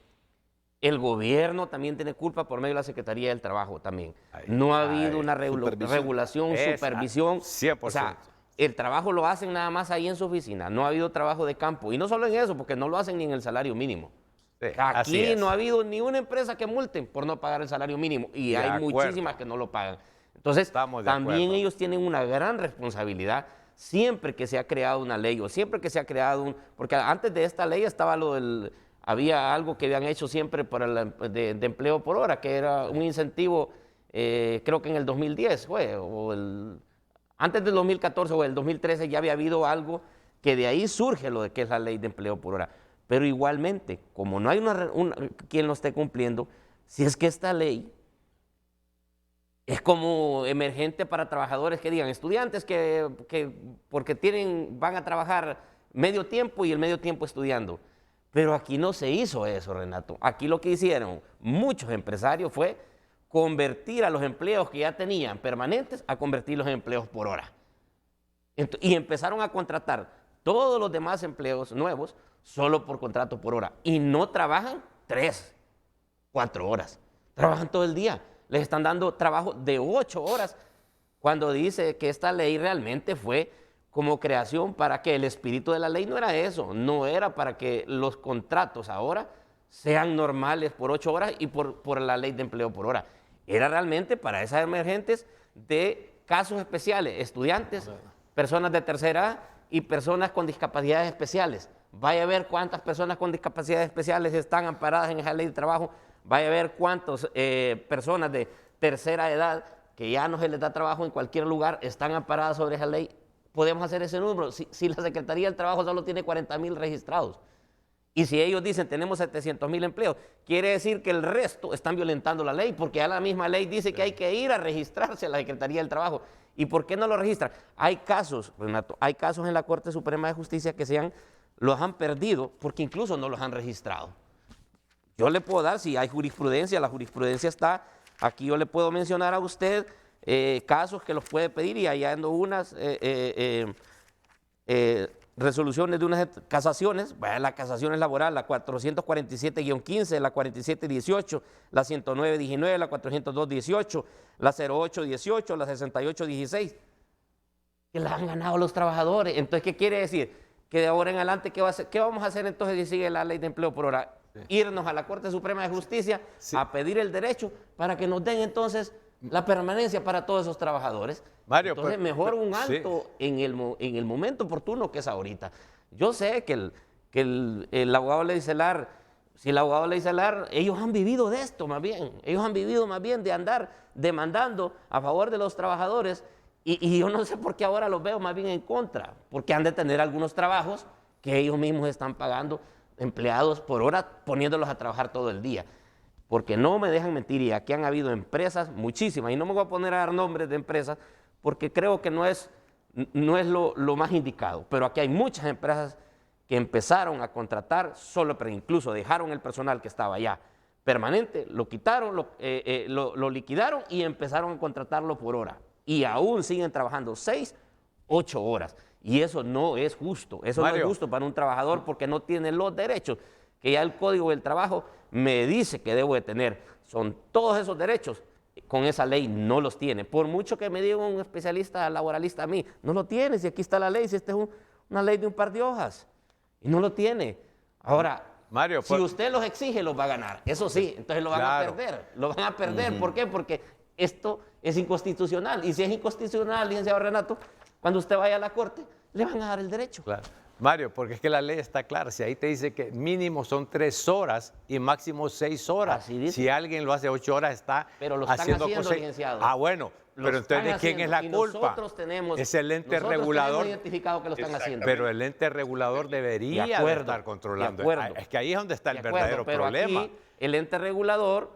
el gobierno también tiene culpa por medio de la Secretaría del Trabajo también. No ha habido una regulación, supervisión. 100%. O sea, el trabajo lo hacen nada más ahí en su oficina. No ha habido trabajo de campo. Y no solo en eso, porque no lo hacen ni en el salario mínimo. Sí, así Aquí es. no ha habido ni una empresa que multen por no pagar el salario mínimo. Y De hay acuerdo. muchísimas que no lo pagan. Entonces, Estamos de también acuerdo. ellos tienen una gran responsabilidad siempre que se ha creado una ley o siempre que se ha creado un... Porque antes de esta ley estaba lo del... Había algo que habían hecho siempre para de empleo por hora, que era un incentivo, creo que en el 2010 fue, antes del 2014 o el 2013 ya había habido algo que de ahí surge lo de que es la ley de empleo por hora. Pero igualmente, como no hay quien lo esté cumpliendo, si es que esta ley es como emergente para trabajadores que digan, estudiantes que porque van a trabajar medio tiempo y el medio tiempo estudiando. Pero aquí no se hizo eso, Renato. Aquí lo que hicieron muchos empresarios fue convertir a los empleos que ya tenían permanentes a convertirlos en empleos por hora. Y empezaron a contratar todos los demás empleos nuevos solo por contrato por hora. Y no trabajan 3, 4 horas. Trabajan todo el día. Les están dando trabajo de 8 horas cuando dice que esta ley realmente fue como creación para que el espíritu de la ley no era eso, no era para que los contratos ahora sean normales por 8 horas y por la ley de empleo por hora. Era realmente para esas emergentes de casos especiales, estudiantes, personas de tercera edad y personas con discapacidades especiales. Vaya a ver cuántas personas con discapacidades especiales están amparadas en esa ley de trabajo, vaya a ver cuántas personas de tercera edad que ya no se les da trabajo en cualquier lugar están amparadas sobre esa ley. Podemos hacer ese número. Si la Secretaría del Trabajo solo tiene 40,000 registrados y si ellos dicen tenemos 700,000 empleos, quiere decir que el resto están violentando la ley porque ya la misma ley dice que hay que ir a registrarse a la Secretaría del Trabajo. ¿Y por qué no lo registran? Hay casos, Renato, hay casos en la Corte Suprema de Justicia que los han perdido porque incluso no los han registrado. Yo le puedo dar, si hay jurisprudencia, la jurisprudencia está, aquí yo le puedo mencionar a usted casos que los puede pedir y hallando unas resoluciones de unas casaciones, la casación es laboral, la 447-15, la 4718, la 109-19, la 402-18, la 08-18, la 68-16, que las han ganado los trabajadores. Entonces, ¿qué quiere decir? Que de ahora en adelante, ¿qué vamos a hacer entonces si sigue la ley de empleo por hora? Irnos a la Corte Suprema de Justicia a pedir el derecho para que nos den entonces la permanencia para todos esos trabajadores. Mario, entonces, mejor un alto en el momento oportuno que es ahorita. Yo sé que el abogado Leicelar, si el abogado Leicelar, ellos han vivido de esto más bien, ellos han vivido más bien de andar demandando a favor de los trabajadores y yo no sé por qué ahora los veo más bien en contra, porque han de tener algunos trabajos que ellos mismos están pagando empleados por hora poniéndolos a trabajar todo el día. Porque no me dejan mentir y aquí han habido empresas, muchísimas, y no me voy a poner a dar nombres de empresas porque creo que no es lo más indicado, pero aquí hay muchas empresas que empezaron a contratar solo, pero incluso dejaron el personal que estaba allá permanente, lo quitaron, lo liquidaron y empezaron a contratarlo por hora. Y aún siguen trabajando 6, 8 horas. Y eso no es justo, eso Mario, no es justo para un trabajador porque no tiene los derechos que ya el Código del Trabajo me dice que debo de tener. Son todos esos derechos, con esa ley no los tiene. Por mucho que me diga un especialista laboralista a mí, no lo tiene, si aquí está la ley, si esta es una ley de un par de hojas, y no lo tiene. Ahora, Mario, si usted los exige, los va a ganar, eso sí, entonces lo van a perder, ¿Por qué? Porque esto es inconstitucional, y si es inconstitucional, licenciado Renato, cuando usted vaya a la Corte, le van a dar el derecho. Claro. Mario, porque es que la ley está clara, si ahí te dice que mínimo son 3 horas y máximo 6 horas. Así dice. Si alguien lo hace 8 horas está pero lo están haciendo haciendo, cosas. licenciado. Ah, bueno, Lo pero entonces están ¿de quién es la haciendo, culpa? y nosotros tenemos, es el ente nosotros regulador. tenemos identificado que lo están haciendo. Pero el ente regulador debería de estar controlando. De acuerdo. Es que ahí es donde está el De acuerdo, verdadero pero problema. aquí el ente regulador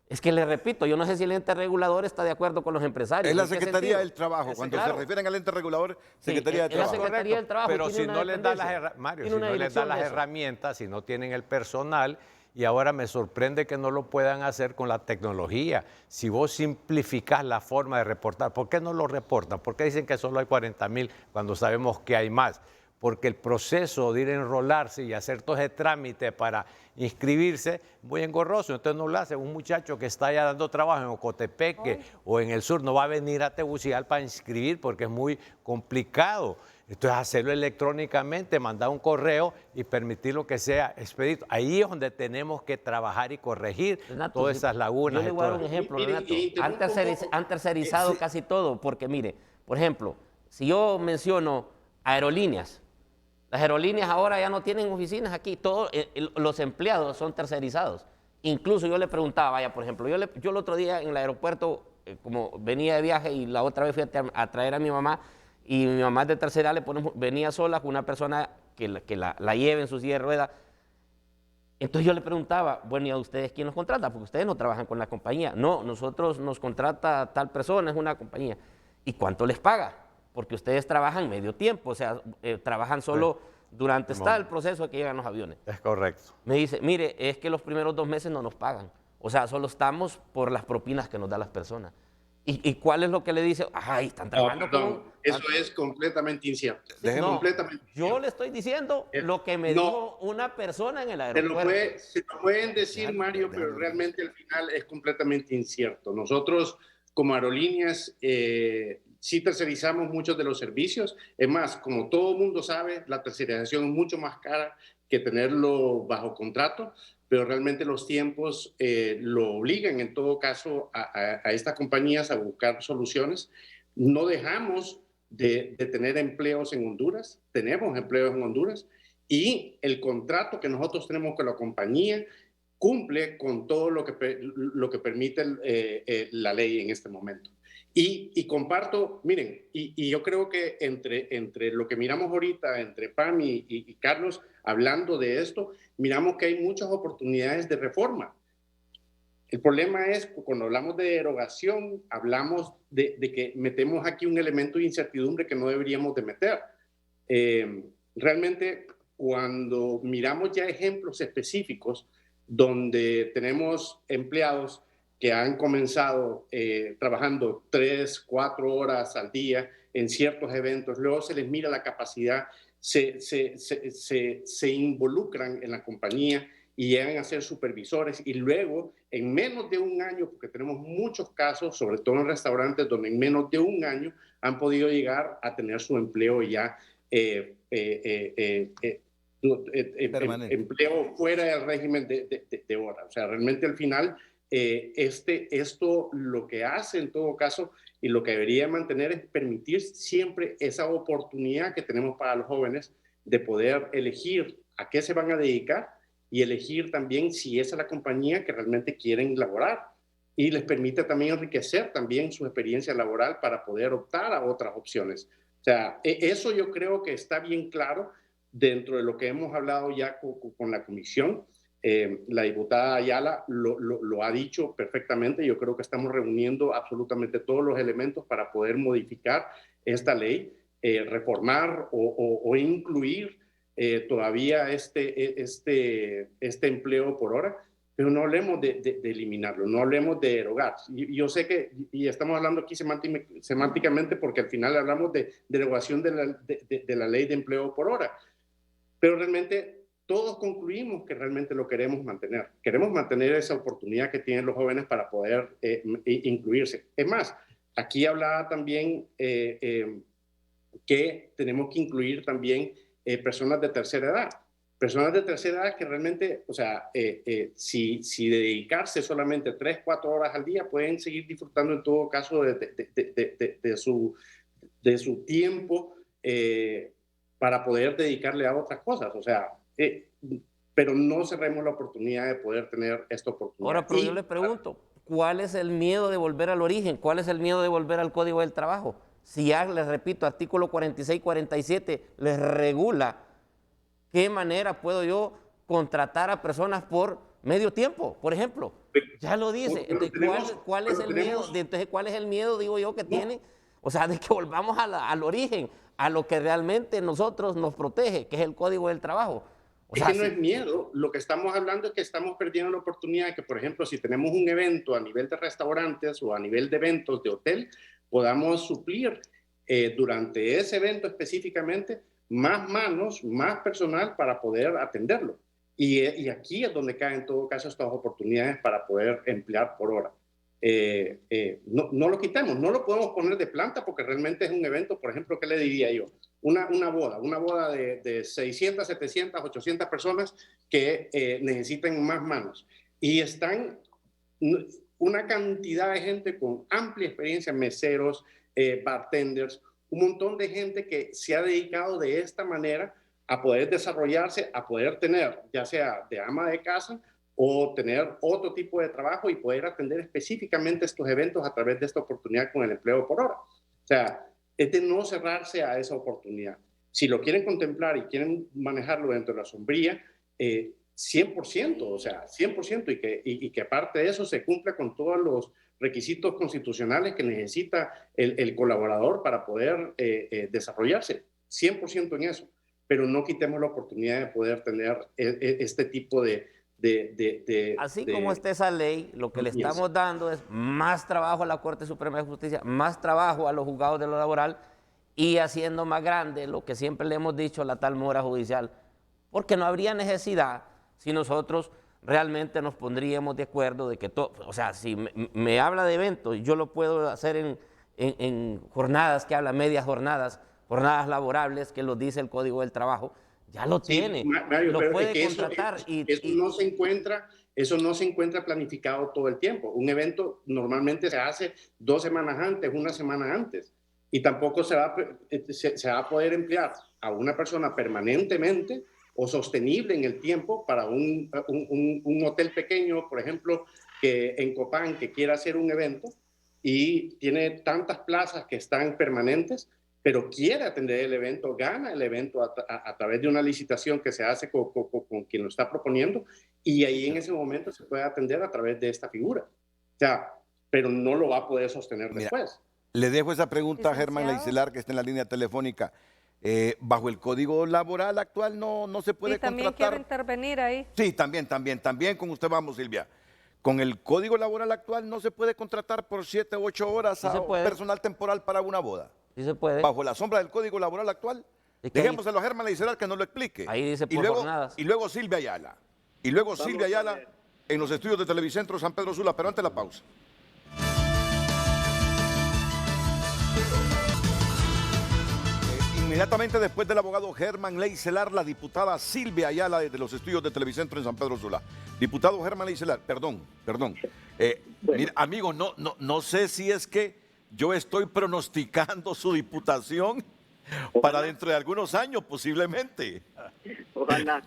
Es que le repito, yo no sé si el ente regulador está de acuerdo con los empresarios. Es la ¿En qué Secretaría sentido? del Trabajo. Cuando Claro. se refieren al ente regulador, Sí, Secretaría del es la Trabajo. Secretaría del Trabajo. Pero tiene si una no les da dependencia, Mario, tiene si una no les da dirección las de eso. herramientas, si no tienen el personal, y ahora me sorprende que no lo puedan hacer con la tecnología. Si vos simplificás la forma de reportar, ¿por qué no lo reportan? ¿Por qué dicen que solo hay 40,000 cuando sabemos que hay más? Porque el proceso de ir a enrolarse y hacer todo ese trámite para inscribirse es muy engorroso. Entonces no lo hace. Un muchacho que está allá dando trabajo en Ocotepeque o en el sur no va a venir a Tegucigalpa a inscribir porque es muy complicado. Entonces hacerlo electrónicamente, mandar un correo y permitir que sea expedito. Ahí es donde tenemos que trabajar y corregir Renato, todas esas lagunas. Yo le voy a dar un ejemplo, Renato. Han tercerizado casi todo, porque mire, por ejemplo, si yo menciono aerolíneas, las aerolíneas ahora ya no tienen oficinas aquí, todos los empleados son tercerizados. Incluso yo le preguntaba, vaya, por ejemplo, yo el otro día en el aeropuerto, como venía de viaje y la otra vez fui a traer a mi mamá, y mi mamá es de tercera edad, venía sola con una persona que la lleve en su silla de ruedas. Entonces yo le preguntaba, bueno, ¿y a ustedes quién los contrata? Porque ustedes no trabajan con la compañía. No, nosotros nos contrata tal persona, es una compañía. ¿Y cuánto les paga? Porque ustedes trabajan medio tiempo, o sea, trabajan solo durante está el proceso de que llegan los aviones. Es correcto. Me dice, mire, es que los primeros 2 meses no nos pagan. O sea, solo estamos por las propinas que nos dan las personas. ¿Y cuál es lo que le dice? Ay, están trabajando con... Eso es completamente incierto. Completamente. Yo le estoy diciendo lo que me dijo una persona en el aeropuerto. Se lo pueden decir, Mario, pero realmente al final es completamente incierto. Nosotros, como aerolíneas, sí tercerizamos muchos de los servicios. Es más, como todo mundo sabe, la tercerización es mucho más cara que tenerlo bajo contrato, pero realmente los tiempos lo obligan en todo caso a estas compañías a buscar soluciones. No dejamos de tener empleos en Honduras, tenemos empleos en Honduras, y el contrato que nosotros tenemos con la compañía cumple con todo lo que permite la ley en este momento. Y comparto, miren, y yo creo que entre lo que miramos ahorita, entre Pam y Carlos, hablando de esto, miramos que hay muchas oportunidades de reforma. El problema es, cuando hablamos de derogación, hablamos de que metemos aquí un elemento de incertidumbre que no deberíamos de meter. Realmente, cuando miramos ya ejemplos específicos donde tenemos empleados que han comenzado trabajando 3, 4 horas al día en ciertos eventos, luego se les mira la capacidad, se involucran en la compañía y llegan a ser supervisores, y luego en menos de un año, porque tenemos muchos casos, sobre todo en restaurantes, donde en menos de un año han podido llegar a tener su empleo ya empleo fuera del régimen de hora. O sea, realmente al final esto lo que hace en todo caso, y lo que debería mantener, es permitir siempre esa oportunidad que tenemos para los jóvenes de poder elegir a qué se van a dedicar y elegir también si esa es la compañía que realmente quieren laborar, y les permite también enriquecer también su experiencia laboral para poder optar a otras opciones. O sea, eso yo creo que está bien claro dentro de lo que hemos hablado ya con la comisión. La diputada Ayala lo ha dicho perfectamente. Yo creo que estamos reuniendo absolutamente todos los elementos para poder modificar esta ley, reformar o incluir todavía este empleo por hora, pero no hablemos de eliminarlo, no hablemos de derogar. Yo sé que, y estamos hablando aquí semánticamente, porque al final hablamos de derogación de la ley de empleo por hora, pero realmente todos concluimos que realmente lo queremos mantener. Queremos mantener esa oportunidad que tienen los jóvenes para poder incluirse. Es más, aquí hablaba también que tenemos que incluir también personas de tercera edad. Personas de tercera edad que realmente, o sea, si dedicarse solamente 3, 4 horas al día, pueden seguir disfrutando en todo caso de su tiempo para poder dedicarle a otras cosas. O sea, pero no cerremos la oportunidad de poder tener esta oportunidad. Ahora, pero yo le pregunto, ¿cuál es el miedo de volver al origen? ¿Cuál es el miedo de volver al Código del Trabajo? Si ya, les repito, artículo 46, 47 les regula qué manera puedo yo contratar a personas por medio tiempo, por ejemplo. Ya lo dice. Pero Entonces, ¿cuál es el miedo? Entonces, ¿cuál es el miedo, digo yo, que tiene? O sea, de que volvamos al origen, a lo que realmente nosotros nos protege, que es el Código del Trabajo. O sea, es que no es miedo, lo que estamos hablando es que estamos perdiendo la oportunidad de que, por ejemplo, si tenemos un evento a nivel de restaurantes o a nivel de eventos de hotel, podamos suplir durante ese evento específicamente más manos, más personal para poder atenderlo. Y aquí es donde caen en todo caso estas oportunidades para poder emplear por hora. No lo quitemos, no lo podemos poner de planta porque realmente es un evento, por ejemplo, ¿qué le diría yo? Una boda de 600, 700, 800 personas que necesitan más manos. Y están una cantidad de gente con amplia experiencia, meseros, bartenders, un montón de gente que se ha dedicado de esta manera a poder desarrollarse, a poder tener, ya sea de ama de casa o tener otro tipo de trabajo y poder atender específicamente estos eventos a través de esta oportunidad con el empleo por hora. O sea, es de no cerrarse a esa oportunidad. Si lo quieren contemplar y quieren manejarlo dentro de la sombría, 100%, o sea, 100%, y que aparte de eso se cumpla con todos los requisitos constitucionales que necesita el colaborador para poder desarrollarse, 100% en eso, pero no quitemos la oportunidad de poder tener este tipo de así como está esa ley, lo que le estamos dando es más trabajo a la Corte Suprema de Justicia, más trabajo a los juzgados de lo laboral y haciendo más grande lo que siempre le hemos dicho, la tal mora judicial, porque no habría necesidad si nosotros realmente nos pondríamos de acuerdo de que todo, o sea, si me habla de eventos, yo lo puedo hacer en jornadas que habla, medias jornadas, jornadas laborables, que lo dice el Código del Trabajo, ya lo tiene, Mario, lo puede que contratar. Eso no se encuentra planificado todo el tiempo. Un evento normalmente se hace 2 semanas antes, una semana antes, y tampoco se va a poder emplear a una persona permanentemente o sostenible en el tiempo para un hotel pequeño, por ejemplo, que en Copán, que quiera hacer un evento y tiene tantas plazas que están permanentes, pero quiere atender el evento, gana el evento a través de una licitación que se hace con quien lo está proponiendo, y ahí en ese momento se puede atender a través de esta figura. O sea, pero no lo va a poder sostener después. Le dejo esa pregunta a Germán Leicelar, que está en la línea telefónica. Bajo el Código Laboral actual no se puede también contratar. quiero intervenir ahí. Sí, también con usted vamos, Silvia. Con el Código Laboral actual no se puede contratar por 7 u 8 horas a personal temporal para una boda. Sí se puede. Bajo la sombra del Código Laboral actual. Dejémoselo a Germán Leicelar que nos lo explique. Ahí dice por jornadas. Y luego Silvia Ayala. Silvia Ayala en los estudios de Televicentro San Pedro Sula, pero antes la pausa. Inmediatamente después del abogado Germán Leicelar, la diputada Silvia Ayala desde los estudios de Televicentro en San Pedro Sula. Diputado Germán Leicelar, perdón. Mira, amigos, no sé si es que yo estoy pronosticando su diputación para dentro de algunos años, posiblemente. Ojalá.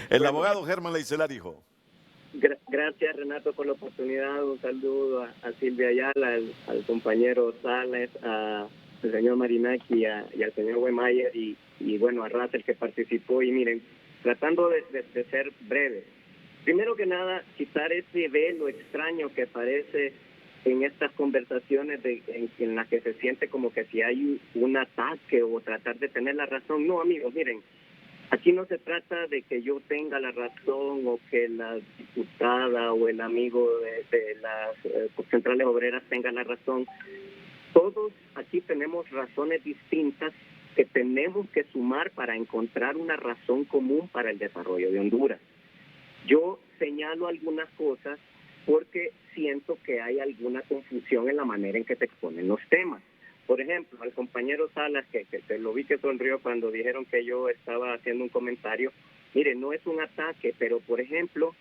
El abogado Germán Leicelar dijo. Gracias, Renato, por la oportunidad. Un saludo a Silvia Ayala, al compañero Salas, al señor Marinaki y al señor Wemayer y bueno, a Russell que participó. Y miren, tratando de ser breve, primero que nada, quitar ese velo extraño que aparece en estas conversaciones en las que se siente como que si hay un ataque o tratar de tener la razón. No, amigos, miren, aquí no se trata de que yo tenga la razón o que la diputada o el amigo de las centrales obreras tenga la razón. Todos aquí tenemos razones distintas que tenemos que sumar para encontrar una razón común para el desarrollo de Honduras. Yo señalo algunas cosas porque siento que hay alguna confusión en la manera en que se exponen los temas. Por ejemplo, al compañero Salas, que lo vi que sonrió cuando dijeron que yo estaba haciendo un comentario, mire, no es un ataque, pero por ejemplo,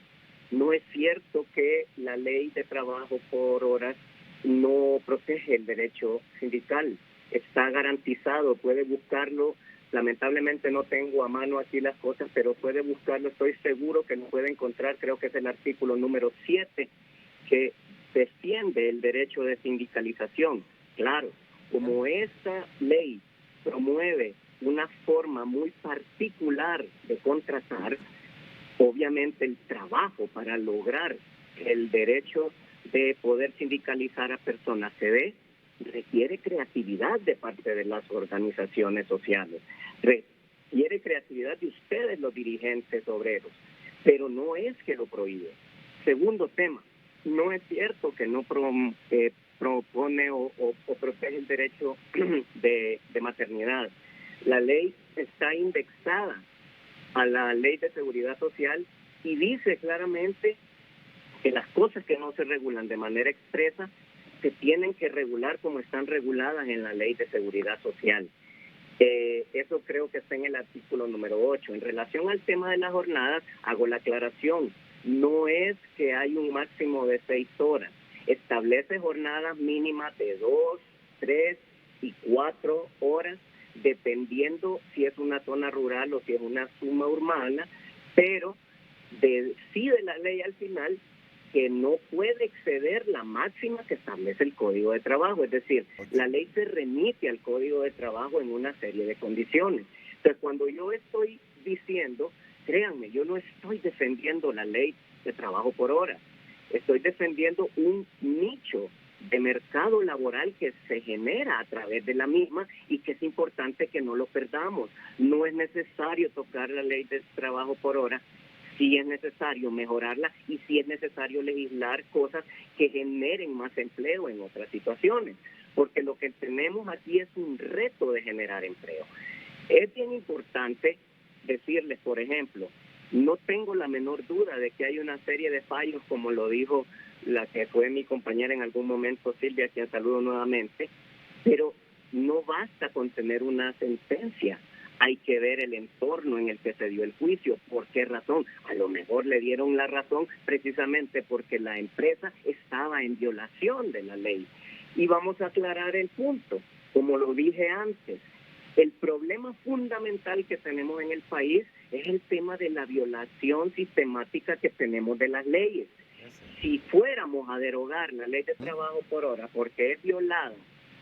no es cierto que la ley de trabajo por horas no protege el derecho sindical. Está garantizado, puede buscarlo. Lamentablemente no tengo a mano aquí las cosas, pero puede buscarlo, estoy seguro que lo puede encontrar, creo que es el artículo número 7, que defiende el derecho de sindicalización. Claro, como esta ley promueve una forma muy particular de contratar, Obviamente el trabajo para lograr que el derecho de poder sindicalizar a personas se dé requiere creatividad de parte de las organizaciones sociales, requiere creatividad de ustedes, los dirigentes obreros, pero no es que lo prohíbe. Segundo tema, no es cierto que no propone o protege el derecho de maternidad. La ley está indexada a la Ley de Seguridad Social y dice claramente que las cosas que no se regulan de manera expresa se tienen que regular como están reguladas en la Ley de Seguridad Social. Eso creo que está en el artículo número 8. En relación al tema de las jornadas, hago la aclaración. No es que hay un máximo de 6 horas. Establece jornadas mínimas de 2, 3 y 4 horas, dependiendo si es una zona rural o si es una zona urbana, pero decide la ley al final que no puede exceder la máxima que establece el Código de Trabajo. Es decir, la ley se remite al Código de Trabajo en una serie de condiciones. Entonces, cuando yo estoy diciendo, créanme, yo no estoy defendiendo la ley de trabajo por hora. Estoy defendiendo un nicho de mercado laboral que se genera a través de la misma y que es importante que no lo perdamos. No es necesario tocar la ley de trabajo por hora, sí es necesario mejorarla y sí es necesario legislar cosas que generen más empleo en otras situaciones, porque lo que tenemos aquí es un reto de generar empleo. Es bien importante decirles, por ejemplo, no tengo la menor duda de que hay una serie de fallos, como lo dijo la que fue mi compañera en algún momento, Silvia, a quien saludo nuevamente, pero no basta con tener una sentencia. Hay que ver el entorno en el que se dio el juicio. ¿Por qué razón? A lo mejor le dieron la razón precisamente porque la empresa estaba en violación de la ley. Y vamos a aclarar el punto. Como lo dije antes, el problema fundamental que tenemos en el país es el tema de la violación sistemática que tenemos de las leyes. Si fuéramos a derogar la ley de trabajo por hora porque es violada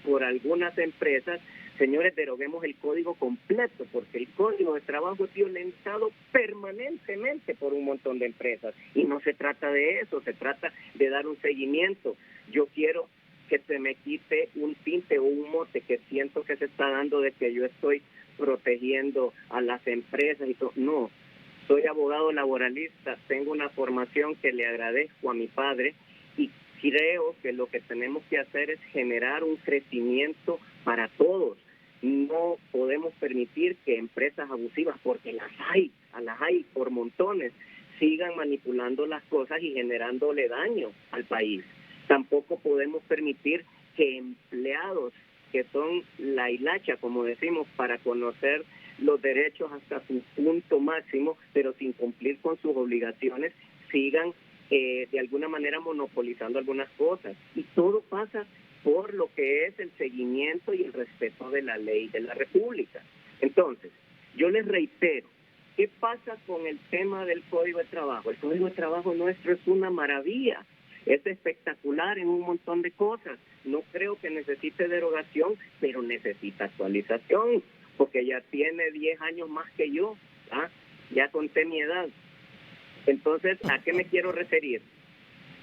por algunas empresas, señores, deroguemos el código completo, porque el código de trabajo es violentado permanentemente por un montón de empresas. Y no se trata de eso, se trata de dar un seguimiento. Yo quiero que se me quite un tinte o un mote que siento que se está dando de que yo estoy protegiendo a las empresas y todo. No, soy abogado laboralista, tengo una formación que le agradezco a mi padre y creo que lo que tenemos que hacer es generar un crecimiento para todos. No podemos permitir que empresas abusivas, porque las hay por montones, sigan manipulando las cosas y generándole daño al país. Tampoco podemos permitir que empleados que son la hilacha, como decimos, para conocer los derechos hasta su punto máximo, pero sin cumplir con sus obligaciones, sigan de alguna manera monopolizando algunas cosas. Y todo pasa por lo que es el seguimiento y el respeto de la ley de la República. Entonces, yo les reitero, ¿qué pasa con el tema del Código de Trabajo? El Código de Trabajo nuestro es una maravilla, es espectacular en un montón de cosas. No creo que necesite derogación, pero necesita actualización, porque ya tiene 10 años más que yo, ya conté mi edad. Entonces, ¿a qué me quiero referir?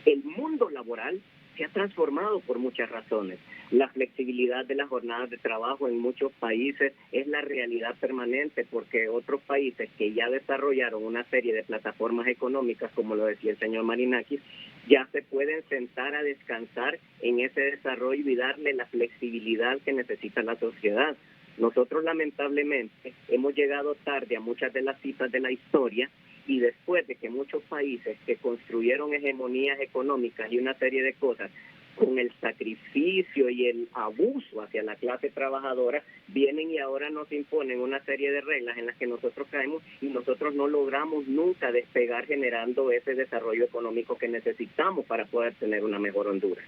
El mundo laboral se ha transformado por muchas razones. La flexibilidad de las jornadas de trabajo en muchos países es la realidad permanente, porque otros países que ya desarrollaron una serie de plataformas económicas, como lo decía el señor Marinakis, ya se pueden sentar a descansar en ese desarrollo y darle la flexibilidad que necesita la sociedad. Nosotros lamentablemente hemos llegado tarde a muchas de las citas de la historia, y después de que muchos países que construyeron hegemonías económicas y una serie de cosas con el sacrificio y el abuso hacia la clase trabajadora, vienen y ahora nos imponen una serie de reglas en las que nosotros caemos y nosotros no logramos nunca despegar generando ese desarrollo económico que necesitamos para poder tener una mejor Honduras.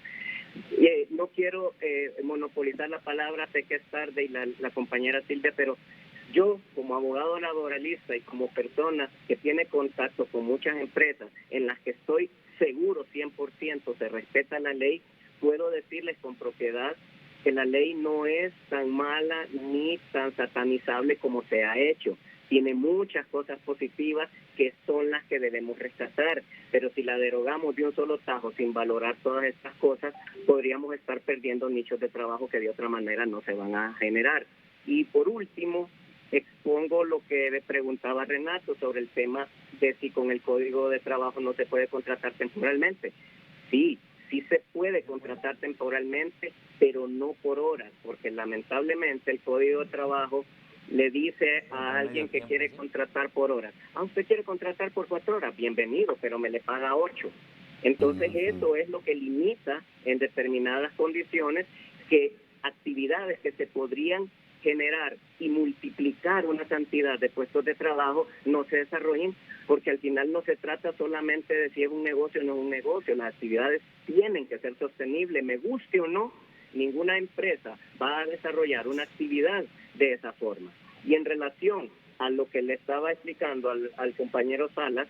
No quiero monopolizar la palabra, sé que es tarde y la compañera Silvia, pero yo, como abogado laboralista y como persona que tiene contacto con muchas empresas en las que estoy seguro 100% se respeta la ley, puedo decirles con propiedad que la ley no es tan mala ni tan satanizable como se ha hecho. Tiene muchas cosas positivas que son las que debemos rescatar. Pero si la derogamos de un solo tajo sin valorar todas estas cosas, podríamos estar perdiendo nichos de trabajo que de otra manera no se van a generar. Y por último, expongo lo que le preguntaba Renato sobre el tema de si con el Código de Trabajo no se puede contratar temporalmente. Sí se puede contratar temporalmente, pero no por horas, porque lamentablemente el Código de Trabajo le dice a alguien que quiere contratar por horas: usted quiere contratar por 4 horas, bienvenido, pero me le paga 8. Entonces eso es lo que limita en determinadas condiciones que actividades que se podrían generar y multiplicar una cantidad de puestos de trabajo no se desarrollen, porque al final no se trata solamente de si es un negocio o no es un negocio. Las actividades tienen que ser sostenibles, me guste o no. Ninguna empresa va a desarrollar una actividad de esa forma. Y en relación a lo que le estaba explicando al compañero Salas,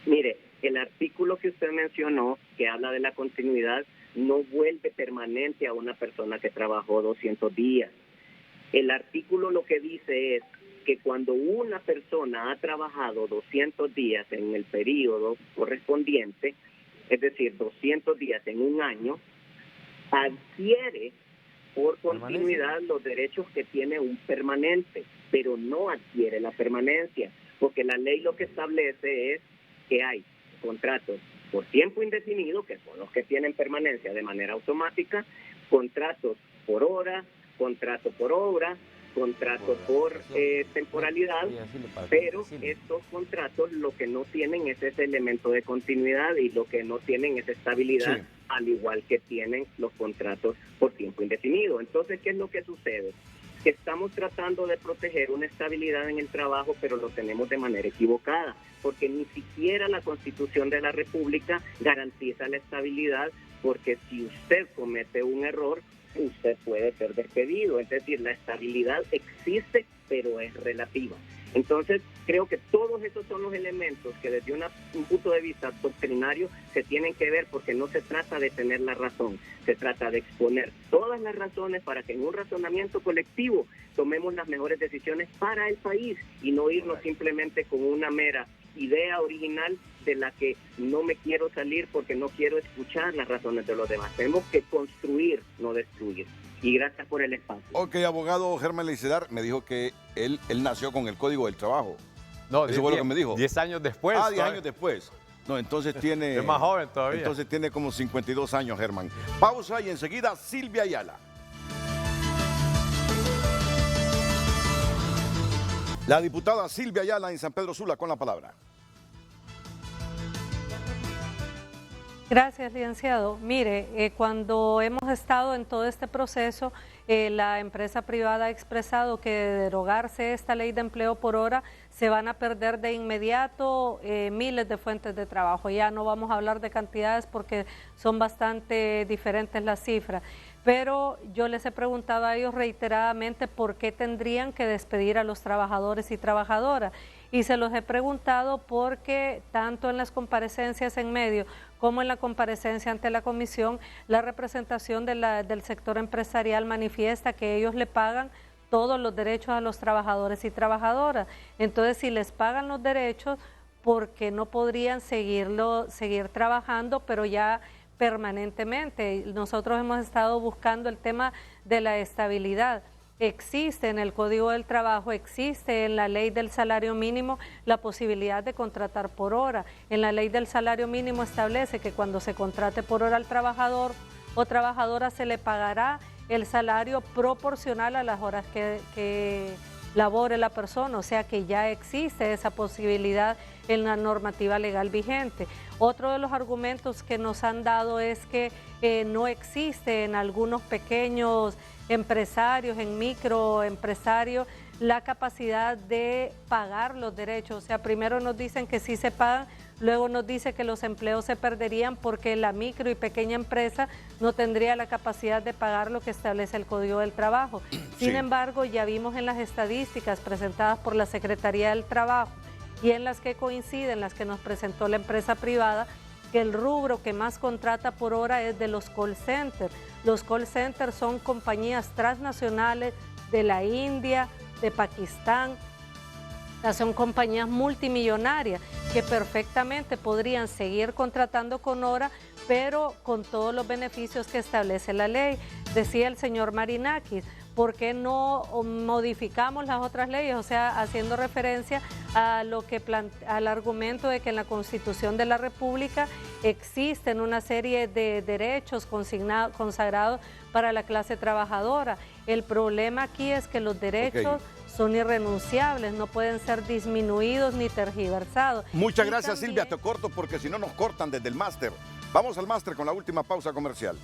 mire, el artículo que usted mencionó, que habla de la continuidad, no vuelve permanente a una persona que trabajó 200 días. El artículo lo que dice es que cuando una persona ha trabajado 200 días en el periodo correspondiente, es decir, 200 días en un año, adquiere por continuidad los derechos que tiene un permanente, pero no adquiere la permanencia, porque la ley lo que establece es que hay contratos por tiempo indefinido, que son los que tienen permanencia de manera automática, contratos por hora, contrato por obra, contrato por temporalidad, pero estos contratos lo que no tienen es ese elemento de continuidad y lo que no tienen es estabilidad, al igual que tienen los contratos por tiempo indefinido. Entonces, ¿qué es lo que sucede? Que estamos tratando de proteger una estabilidad en el trabajo, pero lo tenemos de manera equivocada, porque ni siquiera la Constitución de la República garantiza la estabilidad, porque si usted comete un error, usted puede ser despedido. Es decir, la estabilidad existe, pero es relativa. Entonces, creo que todos esos son los elementos que desde un punto de vista doctrinario se tienen que ver, porque no se trata de tener la razón, se trata de exponer todas las razones para que en un razonamiento colectivo tomemos las mejores decisiones para el país y no irnos simplemente con una mera idea original de la que no me quiero salir porque no quiero escuchar las razones de los demás. Tenemos que construir, no destruir. Y gracias por el espacio. Ok, abogado Germán Leicelar me dijo que él nació con el Código del Trabajo. No, eso fue lo que me dijo. 10 años después. 10 años después. No, entonces tiene... Es más joven todavía. Entonces tiene como 52 años, Germán. Pausa y enseguida Silvia Ayala. La diputada Silvia Ayala en San Pedro Sula con la palabra. Gracias, licenciado. Mire, cuando hemos estado en todo este proceso, la empresa privada ha expresado que de derogarse esta ley de empleo por hora, se van a perder de inmediato miles de fuentes de trabajo. Ya no vamos a hablar de cantidades porque son bastante diferentes las cifras. Pero yo les he preguntado a ellos reiteradamente por qué tendrían que despedir a los trabajadores y trabajadoras. Y se los he preguntado porque tanto en las comparecencias en medio como en la comparecencia ante la comisión, la representación del sector empresarial manifiesta que ellos le pagan todos los derechos a los trabajadores y trabajadoras. Entonces, si les pagan los derechos, ¿por qué no podrían seguir trabajando, pero ya permanentemente? Nosotros hemos estado buscando el tema de la estabilidad. Existe en el Código del Trabajo, existe en la ley del salario mínimo la posibilidad de contratar por hora. En la ley del salario mínimo establece que cuando se contrate por hora al trabajador o trabajadora se le pagará el salario proporcional a las horas que labore la persona, o sea que ya existe esa posibilidad en la normativa legal vigente. Otro de los argumentos que nos han dado es que no existe en algunos pequeños empresarios, en microempresarios, la capacidad de pagar los derechos. O sea, primero nos dicen que sí se pagan, luego nos dice que los empleos se perderían porque la micro y pequeña empresa no tendría la capacidad de pagar lo que establece el Código del Trabajo. Sin embargo, ya vimos en las estadísticas presentadas por la Secretaría del Trabajo y en las que coinciden, las que nos presentó la empresa privada, que el rubro que más contrata por hora es de los call centers. Los call centers son compañías transnacionales de la India, de Pakistán, sea, son compañías multimillonarias que perfectamente podrían seguir contratando con hora, pero con todos los beneficios que establece la ley. Decía el señor Marinakis, ¿por qué no modificamos las otras leyes? O sea, haciendo referencia a al argumento de que en la Constitución de la República existen una serie de derechos consagrados para la clase trabajadora. El problema aquí es que los derechos son irrenunciables, no pueden ser disminuidos ni tergiversados. Muchas gracias, Silvia, te corto porque si no nos cortan desde el máster. Vamos al máster con la última pausa comercial.